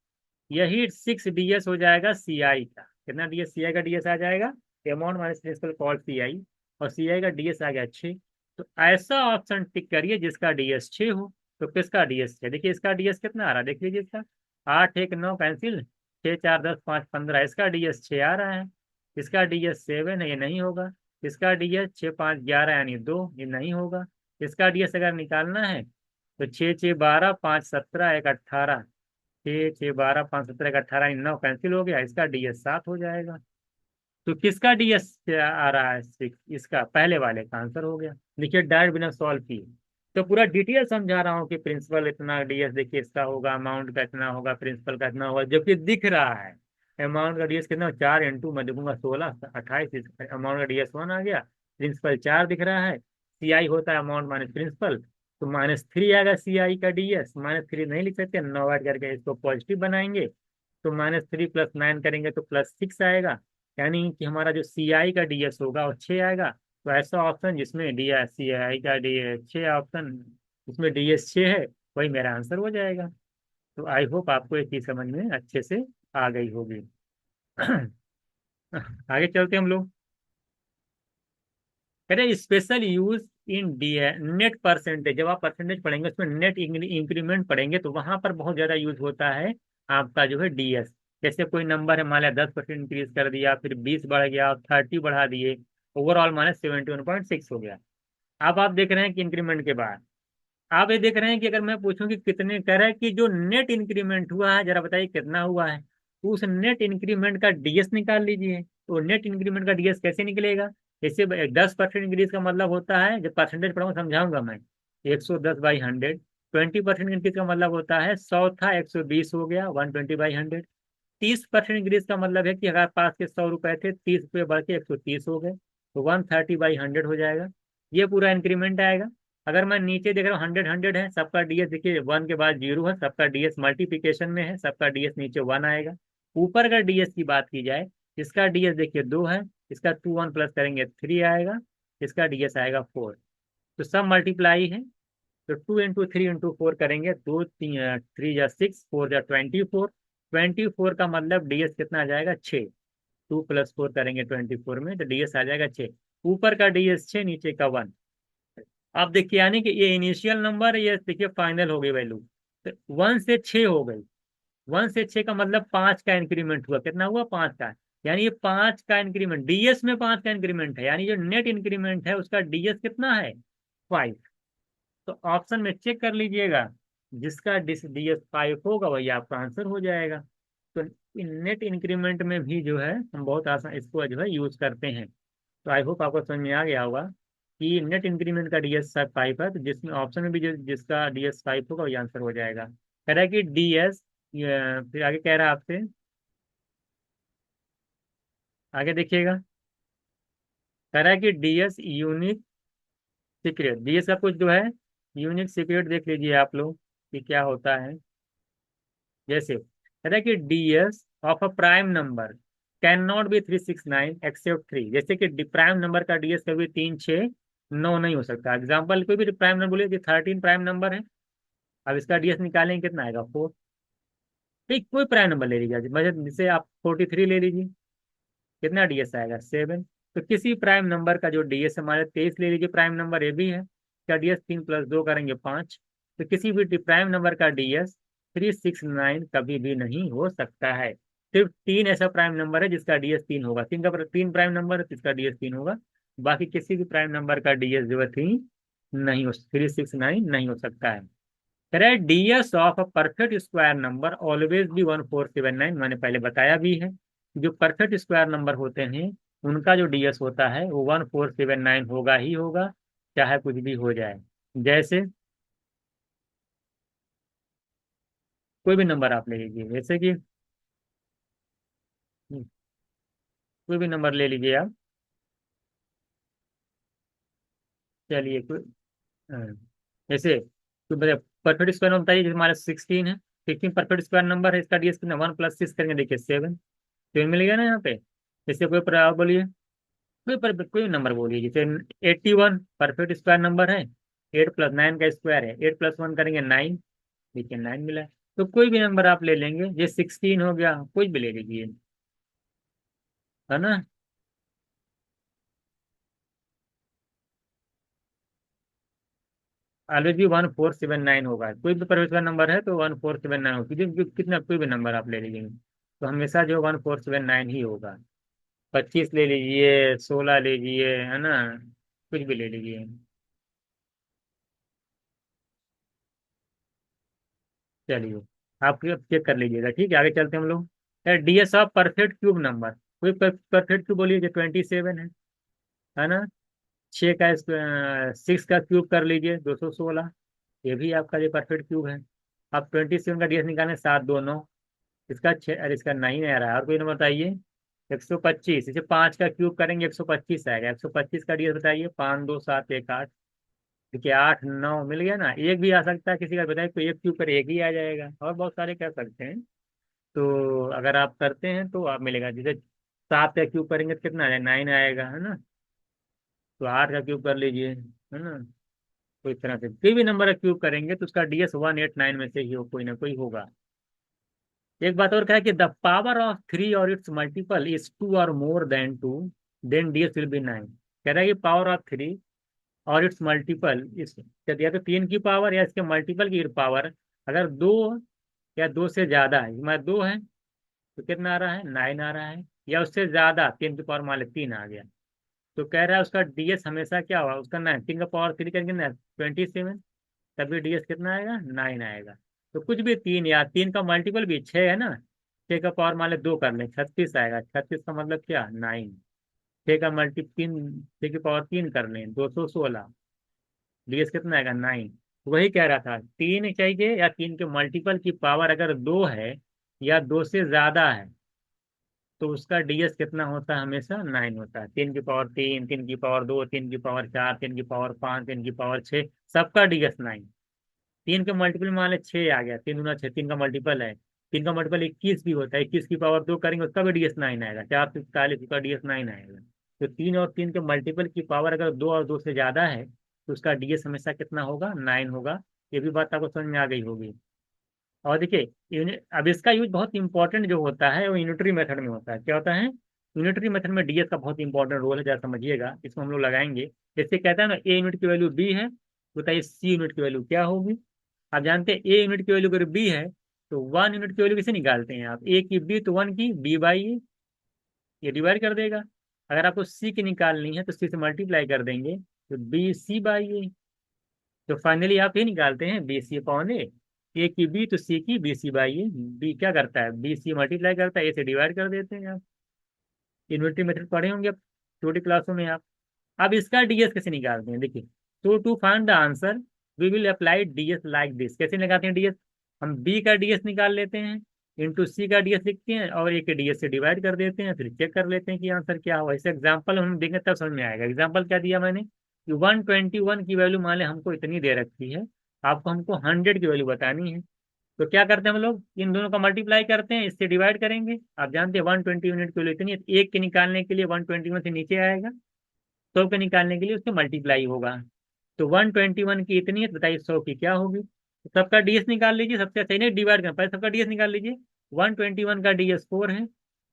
यही 6 ds हो जाएगा सीआई का। कितना ds सीआई का ds आ जाएगा? Amount minus principal call CI, और सीआई का ds आ गया 6। तो ऐसा ऑप्शन टिक करिए जिसका ds 6 हो। तो किसका ds 6? देखिए इसका ds कितना आ रहा है, देख लीजिए इसका। 8 1 9 कैंसिल, 6 4 10 5 15, इसका ds 6 आ रहा है। इसका ds 7 है, ये नहीं होगा। इसका ds 6 5 11 यानी 2, ये नहीं होगा। इसका ds अगर निकालना है तो 6 6 12 5 17 1 18, 6 6 12 5 17 18 9 कैंसिल हो गया, इसका ds 7 हो जाएगा। तो किसका ds आ रहा है? 6। इसका पहले वाले का आंसर हो गया। देखिए डायरेक्ट बिना सॉल्व किए। तो पूरा डिटेल समझा रहा हूँ कि प्रिंसिपल इतना ds देखिए इसका होगा, अमाउंट का इतना होगा, प्रिंसिपल का इतना होगा, जबकि दिख रहा है अमाउंट का ds कितना, 4 इंटू मैं देखूंगा 16 28, अमाउंट का ds 1 आ गया, प्रिंसिपल 4 दिख रहा है। सीआई होता है अमाउंट माइनस प्रिंसिपल, तो -3 आएगा सीआई का ds। -3 नहीं लिख सकते, 9 ऐड करके इसको पॉजिटिव बनाएंगे, तो -3 + 9 करेंगे तो +6 आएगा। यानी कि हमारा जो सीआई का ds होगा वो 6 आएगा। तो ऐसा ऑप्शन जिसमें डी सीआई का ds 6 ऑप्शन, जिसमें ds 6 है, वही मेरा आंसर हो जाएगा। तो आई होप आपको ये चीज समझ में अच्छे से आ गई होगी। आगे चलते हम लोग। कह रहे special use in D net percentage. जब आप परसेंटेज पढ़ेंगे उसमें नेट इंक्रीमेंट पढ़ेंगे तो वहां पर बहुत ज्यादा यूज होता है आपका जो है डीएस। जैसे कोई नंबर है, मान लिया 10% इंक्रीज कर दिया, फिर 20 बढ़ गया, 30 बढ़ा दिए, ओवरऑल -71.6 हो गया। अब आप देख रहे हैं कि इंक्रीमेंट के बाद आप ये देख रहे हैं कि अगर मैं पूछूं कि कितने, कह रहा है कि जो नेट इंक्रीमेंट हुआ है जरा बताइए कितना हुआ है। तो उस नेट इंक्रीमेंट का डीएस निकाल लीजिए। तो नेट इंक्रीमेंट का डीएस कैसे निकलेगा? जैसे 10% इंक्रीज का मतलब होता है, जब परसेंटेज पढ़ाऊंगा समझाऊंगा मैं, 110/100। 20% इंक्रीज का मतलब होता है 100 था 120 हो गया, 120/100। 30% इंक्रीज का मतलब है कि अगर पास के 100 रुपए थे, 30 रुपये बढ़ के 130 हो गए, तो 130/100 हो जाएगा। ये पूरा इंक्रीमेंट आएगा। अगर मैं नीचे देख रहा हूँ 100 100 है, सबका डीएस देखिए 1 के बाद 0 है, सबका डीएस मल्टीप्लिकेशन में है, सबका डीएस नीचे 1 आएगा। ऊपर का डीएस की बात की जाए, इसका डीएस देखिए 2 है, इसका 2 1 प्लस करेंगे 3 आएगा, इसका डीएस आएगा 4। तो सब मल्टीप्लाई है। तो 2 × 3 × 4 करेंगे, 2 3 3 6, 4 24। 24 का मतलब डीएस कितना आ जाएगा? 6। 2 + 4 करेंगे 24 में, तो डीएस आ जाएगा 6। ऊपर का डीएस 6, नीचे का 1। अब देखिए यानी कि ये इनिशियल नंबर, ये देखिए फाइनल हो गई वैल्यू। तो 1 से 6 हो गई। 1 से 6 का मतलब 5 का इंक्रीमेंट हुआ। कितना हुआ? 5 का। यानी ये 5 का इंक्रीमेंट, डीएस में 5 का इंक्रीमेंट है, यानी जो नेट इंक्रीमेंट है उसका डीएस कितना है? 5। तो ऑप्शन में चेक कर लीजिएगा, जिसका डीएस 5 होगा वही आपका आंसर हो जाएगा। तो नेट इंक्रीमेंट में भी जो है हम बहुत आसान इसको जो है यूज करते हैं। तो आई होप आपको समझ में आ गया होगा कि नेट इंक्रीमेंट का डीएस 5 है, तो जिसमें ऑप्शन में भी जिसका डीएस 5 होगा वही आंसर हो जाएगा। कह रहा है कि डीएस, फिर आगे कह रहा है आपसे, आगे देखिएगा। कह रहा है कि डीएस यूनिक सीक्रेट, डीएस का कुछ जो है यूनिक सीक्रेट देख लीजिए आप लोग कि क्या होता है। जैसे कह रहा है कि DS of a prime number can not be 369 except 3। जैसे कि प्राइम नंबर का डीएस कभी 3 6 9 नहीं हो सकता। एग्जाम्पल कोई भी प्राइम नंबर बोलिए कि 13 प्राइम नंबर है, अब इसका डीएस निकालेंगे कितना आएगा? 4। ठीक, कोई प्राइम नंबर ले लीजिए, मतलब जैसे आप 43 ले लीजिए, कितना डीएस आएगा? 7। तो किसी प्राइम नंबर का जो डीएस हमारे 23 ले लीजिए, प्राइम नंबर ये भी है, इसका डीएस 3 + 2 करेंगे 5। तो किसी भी प्राइम नंबर का डीएस 369 कभी भी नहीं हो सकता है। सिर्फ 3 ऐसा प्राइम नंबर है जिसका डीएस 3 होगा, 3 प्राइम नंबर है जिसका डीएस 3 होगा। बाकी किसी भी प्राइम नंबर का डीएस जो है 3 नहीं हो, 369 नहीं हो सकता है। Correct, DS of a perfect square number always be 1479। मैंने पहले बताया भी है, जो परफेक्ट स्क्वायर नंबर होते हैं उनका जो डीएस होता है वो 1479 होगा ही होगा, चाहे कुछ भी हो जाए। जैसे कोई भी नंबर आप ले लीजिए, जैसे कि कोई भी नंबर ले लीजिए आप। चलिए कोई, हाँ, जैसे तो परफेक्ट स्क्वायर नंबर बताइए, जैसे हमारा 16 है, 16 परफेक्ट स्क्वायर नंबर है, इसका डीएस कितना? 1 + 6 करेंगे, देखिए 7। 7 मिल गया ना यहाँ पे। जैसे कोई आप बोलिए, कोई नंबर बोलिए, जैसे 81 परफेक्ट स्क्वायर नंबर है, 8 + 9 का स्क्वायर है, 8 + 1 करेंगे 9, देखिए 9 मिला। तो कोई भी नंबर आप ले लेंगे, ये 16 हो गया, कोई भी ले लीजिए, है ना। ऑलवेज भी 1479 होगा, कोई भी परवेश का नंबर है तो 1479 होगी, कितना कोई भी नंबर आप ले लीजिए तो हमेशा जो 1479 ही होगा। 25 ले लीजिए, 16 ले लीजिए, है ना, कुछ भी ले लीजिए। चलिए, आप चेक कर लीजिएगा, ठीक है, आगे चलते हैं हम लोग। DS of perfect cube number, कोई परफेक्ट क्यूब बोलिए, जो 27 है ना। 6 का क्यूब कर लीजिए, 216, ये भी आपका जो परफेक्ट क्यूब है। आप 27 का डीएस निकालें, 729, इसका 6, अरे इसका 9 आ रहा है, और कोई नंबर बताइए। 125, इसे 5 का क्यूब करेंगे, 125 आएगा, 125 का डीएस बताइए, 5 2 7 1 8। देखिए 8 9 मिल गया ना, एक भी आ सकता है, किसी का बताइए तो एक क्यूब पर एक ही आ जाएगा, और बहुत सारे कर सकते हैं। तो अगर आप करते हैं तो आप मिलेगा, जैसे 7 का क्यूब करेंगे तो कितना आ जाएगा, 9 आएगा, है ना। तो 8 का क्यूब कर लीजिए, है ना। तो इस तरह से कोई भी नंबर का क्यूब करेंगे तो उसका डीएस 189 में से ही हो, कोई ना कोई होगा। एक बात और क्या है कि द पावर ऑफ 3 और इट्स मल्टीपल इज 2 और more than 2, then DS will be 9। कह रहा है कि पावर ऑफ 3 और इट्स मल्टीपल, इस या तो 3 की पावर या इसके मल्टीपल की पावर अगर 2 या 2 से ज्यादा है, मैं 2 है तो कितना आ रहा है, 9 आ रहा है, या उससे ज्यादा 3 की पावर मान ले 3 आ गया, तो कह रहा है उसका डीएस हमेशा क्या होगा, उसका 9, 3 का पावर 3 करेंगे ना 27, तभी डीएस कितना आएगा, 9 आएगा। तो कुछ भी 3 या 3 का मल्टीपल भी 6 है ना, 6 का पावर मान ले 2 कर लें, 36 आएगा, 36 का मतलब क्या, 9। 6 का मल्टी 3, 6 की पावर 3 कर लें, 216, डीएस कितना आएगा, 9। वही कह रहा था, 3 चाहिए या 3 के मल्टीपल की पावर अगर 2 है या 2 से ज्यादा है, तो उसका डीएस कितना होता है, हमेशा 9 होता है। 3 की पावर 3, 3 की पावर 2, 3 की पावर 4, 3 की पावर 5, 3 की पावर 6, सबका डीएस 9। 3 के मल्टीपल मान ले 6 आ गया, 3 दूना 6, 3 का मल्टीपल है, 3 का मल्टीपल 21 भी होता है, 21 की पावर 2 करेंगे उसका भी डीएस 9 आएगा, 4 से 41 उसका डीएस 9 आएगा। तो 3 और 3 के मल्टीपल की पावर अगर 2 और 2 से ज्यादा है तो उसका डीएस हमेशा कितना होगा, 9 होगा। ये भी बात आपको समझ में आ गई होगी। और देखिए, अब इसका यूज बहुत इंपॉर्टेंट जो होता है वो यूनिटरी मेथड में होता है। क्या होता है, यूनिटरी मेथड में डीएस का बहुत इंपॉर्टेंट रोल है, जरा समझिएगा, इसको हम लोग लगाएंगे। जैसे कहता है ना, ए यूनिट की वैल्यू बी है, बताइए सी यूनिट की वैल्यू क्या होगी। आप जानते हैं ए यूनिट की वैल्यू अगर बी है तो 1 यूनिट की वैल्यू किसे निकालते हैं आप, ए की बी तो 1 की बी बाई ए, ये डिवाइड कर देगा। अगर आपको सी की निकालनी है तो सी से मल्टीप्लाई कर देंगे, तो बी सी बाई ए। तो फाइनली आप ये निकालते हैं बी सी अपॉन ए की बी तो सी की B C by A. B क्या करता है, बी सी मल्टीप्लाई करता है, ए से डिवाइड कर देते हैं आप। इन्वर्टिंग मेथड पढ़े होंगे आप छोटी क्लासों में आप। अब इसका डीएस कैसे निकालते हैं, देखिए, तो to find the answer we will apply DS like this. कैसे लगाते हैं डीएस, हम बी का डीएस निकाल लेते हैं, इंटू सी का डीएस लिखते हैं और ए के डीएस से डिवाइड कर देते हैं, फिर चेक कर लेते हैं कि आंसर क्या हुआ। इसे एग्जाम्पल हम देंगे तब समझ में आएगा। एग्जाम्पल क्या दिया मैंने कि 121 की वैल्यू मान लें हमको इतनी दे रखी है, आपको हमको 100 की वैल्यू बतानी है। तो क्या करते हैं हम लोग, इन दोनों का मल्टीप्लाई करते हैं, इससे डिवाइड करेंगे। आप जानते हैं 120 यूनिट की वैल्यू इतनी है, तो एक के निकालने के लिए 121 से नीचे आएगा, 100 के निकालने के लिए उससे मल्टीप्लाई होगा। तो 121 की इतनी है, तो बताइए 100 की क्या होगी। तो सबका डीएस निकाल लीजिए, सबसे सही नहीं डिवाइड करना, पहले सबका डीएस निकाल लीजिए। 121 का डीएस 4 है,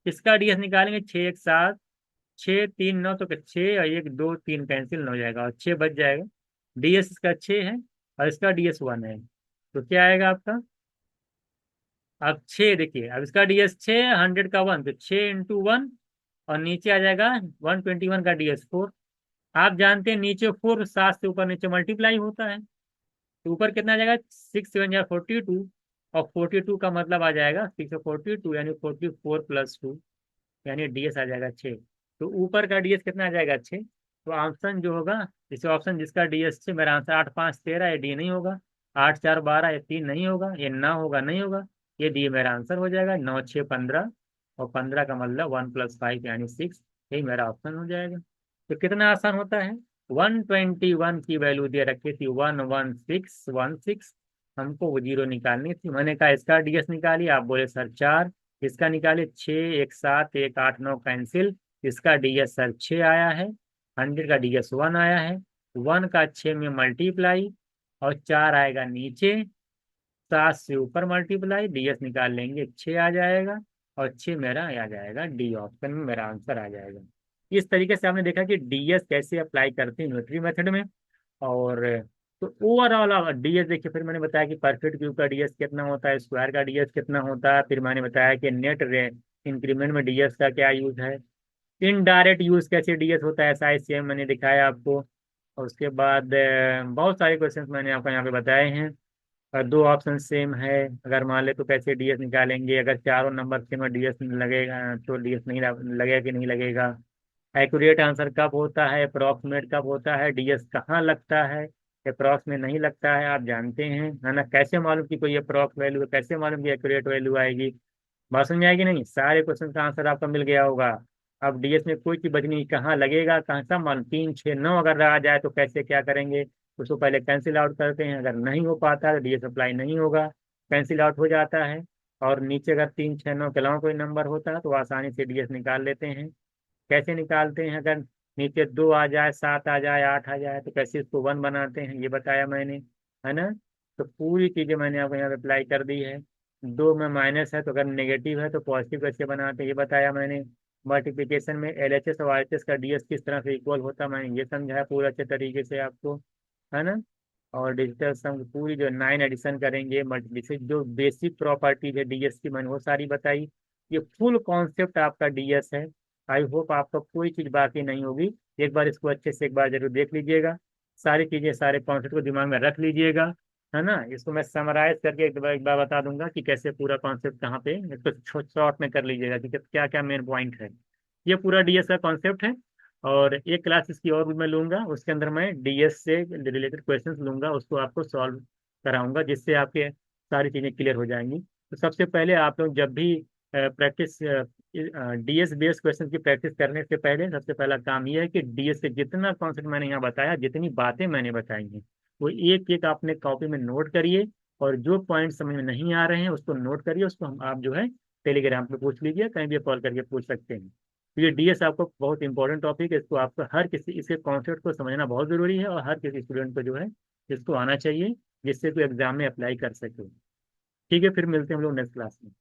इसका डीएस निकालेंगे 6 1 7, 6 3 9, तो 6 और 1 2 3 कैंसिल हो जाएगा और 6 बच जाएगा। डीएस इसका 6 है और इसका डीएस 1 है, तो क्या आएगा आपका। अब 6 देखिए, अब इसका डीएस 6, 100 का 1, तो 6 × 1, और नीचे आ जाएगा 121 का डीएस 4। आप जानते हैं नीचे 4 7 से ऊपर नीचे मल्टीप्लाई होता है, तो ऊपर कितना आ जाएगा, 6 7 या 42, और 42 का मतलब आ जाएगा 6 42 यानी 44 + 2, यानी डीएस आ जाएगा 6। तो ऊपर का डीएस कितना आ जाएगा, 6। तो ऑप्शन जो होगा, जैसे ऑप्शन जिसका डीएस 6, मेरा आंसर 8 5 13, ये डी नहीं होगा। 8 4 12, ये 3 नहीं होगा, ये ना होगा, नहीं होगा, ये डी मेरा आंसर हो जाएगा। 9 6 15, और 15 का मतलब 1 + 5 यानी 6, यही मेरा ऑप्शन हो जाएगा। तो कितना आसान होता है। 121 की वैल्यू दे रखी थी 11616, हमको वो जीरो निकालनी थी। मैंने कहा इसका डीएस निकालिए, आप बोले सर 4, इसका निकाले 6 1 7 1 8 9 कैंसिल, इसका डीएस सर 6 आया है, 100 का डीएस 1 आया है, 1 का 6 में मल्टीप्लाई और 4 आएगा नीचे, 7 से ऊपर मल्टीप्लाई, डीएस निकाल लेंगे 6 आ जाएगा, और 6 मेरा आ जाएगा डी ऑप्शन में, मेरा आंसर आ जाएगा। इस तरीके से आपने देखा कि डीएस कैसे अप्लाई करते हैं न्यूट्री मेथड में। और तो ओवरऑल डीएस देखिए, फिर मैंने बताया कि परफेक्ट क्यूब का डीएस कितना होता है, स्क्वायर का डीएस कितना होता है, फिर मैंने बताया कि नेट इंक्रीमेंट में डीएस का क्या यूज है, इनडायरेक्ट यूज कैसे डीएस होता है, ऐसा सेम मैंने दिखाया आपको। और उसके बाद बहुत सारे क्वेश्चंस मैंने आपको यहाँ पे बताए हैं। और दो ऑप्शन सेम है, अगर मान ले तो कैसे डीएस निकालेंगे, अगर चारों नंबर सेम है डीएस लगेगा तो डीएस नहीं लगेगा कि नहीं लगेगा, एक्यूरेट आंसर कब होता है, अप्रोक्सीमेट कब होता है, डीएस कहाँ लगता है, अप्रोक्स में नहीं लगता है, आप जानते हैं है ना, कैसे मालूम कि कोई अप्रोक्स वैल्यू है, कैसे मालूम कि एक्यूरेट वैल्यू आएगी। बात समझ में आएगी नहीं, सारे क्वेश्चन का आंसर आपका मिल गया होगा। अब डीएस में कोई चीज बचनी नहीं, कहाँ लगेगा, कहाँ सब मालूम, 3 6 9 अगर आ जाए तो कैसे क्या करेंगे, उसको पहले कैंसिल आउट करते हैं, अगर नहीं हो पाता तो डीएस अप्लाई नहीं होगा, कैंसिल आउट हो जाता है। और नीचे अगर 3 6 9 के अलावा कोई नंबर होता है तो आसानी से डीएस निकाल लेते हैं। कैसे निकालते हैं, अगर नीचे 2 आ जाए, 7 आ जाए, 8 आ जाए तो कैसे इसको 1 बनाते हैं, ये बताया मैंने, है ना। तो पूरी चीजें मैंने आपको यहाँ पे अप्लाई कर दी है। 2 में माइनस है तो अगर नेगेटिव है तो पॉजिटिव कैसे बनाते हैं ये बताया मैंने। मल्टीप्लिकेशन में एलएचएस और आरएचएस का डीएस किस तरह से इक्वल होता है मैंने ये समझाया पूरा अच्छे तरीके से आपको, है ना। और डिजिटल सम की पूरी जो 9 एडिशन करेंगे, मल्टीप्लिकेशन जो बेसिक प्रॉपर्टीज है डीएस की मैंने वो सारी बताई। ये फुल कॉन्सेप्ट आपका डीएस है। आई होप आपको कोई चीज बाकी नहीं होगी। एक बार इसको अच्छे से एक बार जरूर देख लीजिएगा, सारी चीजें सारे कॉन्सेप्ट को दिमाग में रख लीजिएगा, है ना। इसको मैं समराइज करके एक बार बता दूंगा कि कैसे पूरा कॉन्सेप्ट कहाँ पे, इसको शॉर्ट में कर लीजिएगा कि क्या क्या मेन पॉइंट है। ये पूरा डीएस का कॉन्सेप्ट है। और एक क्लास इसकी और भी मैं लूंगा, उसके अंदर मैं डीएस से रिलेटेड क्वेश्चंस लूंगा, उसको आपको सॉल्व कराऊंगा, जिससे आपके सारी चीजें क्लियर हो जाएंगी। तो सबसे पहले आप लोग जब भी प्रैक्टिस डीएस बेस्ड क्वेश्चन की प्रैक्टिस करने से पहले सबसे पहला काम ये है कि डीएस से जितना कॉन्सेप्ट मैंने यहाँ बताया, जितनी बातें मैंने बताई हैं, वो एक एक अपने कॉपी में नोट करिए। और जो पॉइंट समझ में नहीं आ रहे हैं उसको नोट करिए, उसको हम आप जो है टेलीग्राम पे पूछ लीजिए, कहीं भी कॉल करके पूछ सकते हैं। तो ये डीएस आपको बहुत इंपॉर्टेंट टॉपिक है, इसको आपको हर किसी, इसके कॉन्सेप्ट को समझना बहुत जरूरी है, और हर किसी स्टूडेंट को जो है इसको आना चाहिए, जिससे कोई एग्जाम में अप्लाई कर सके। ठीक है, फिर मिलते हैं हम लोग नेक्स्ट क्लास में।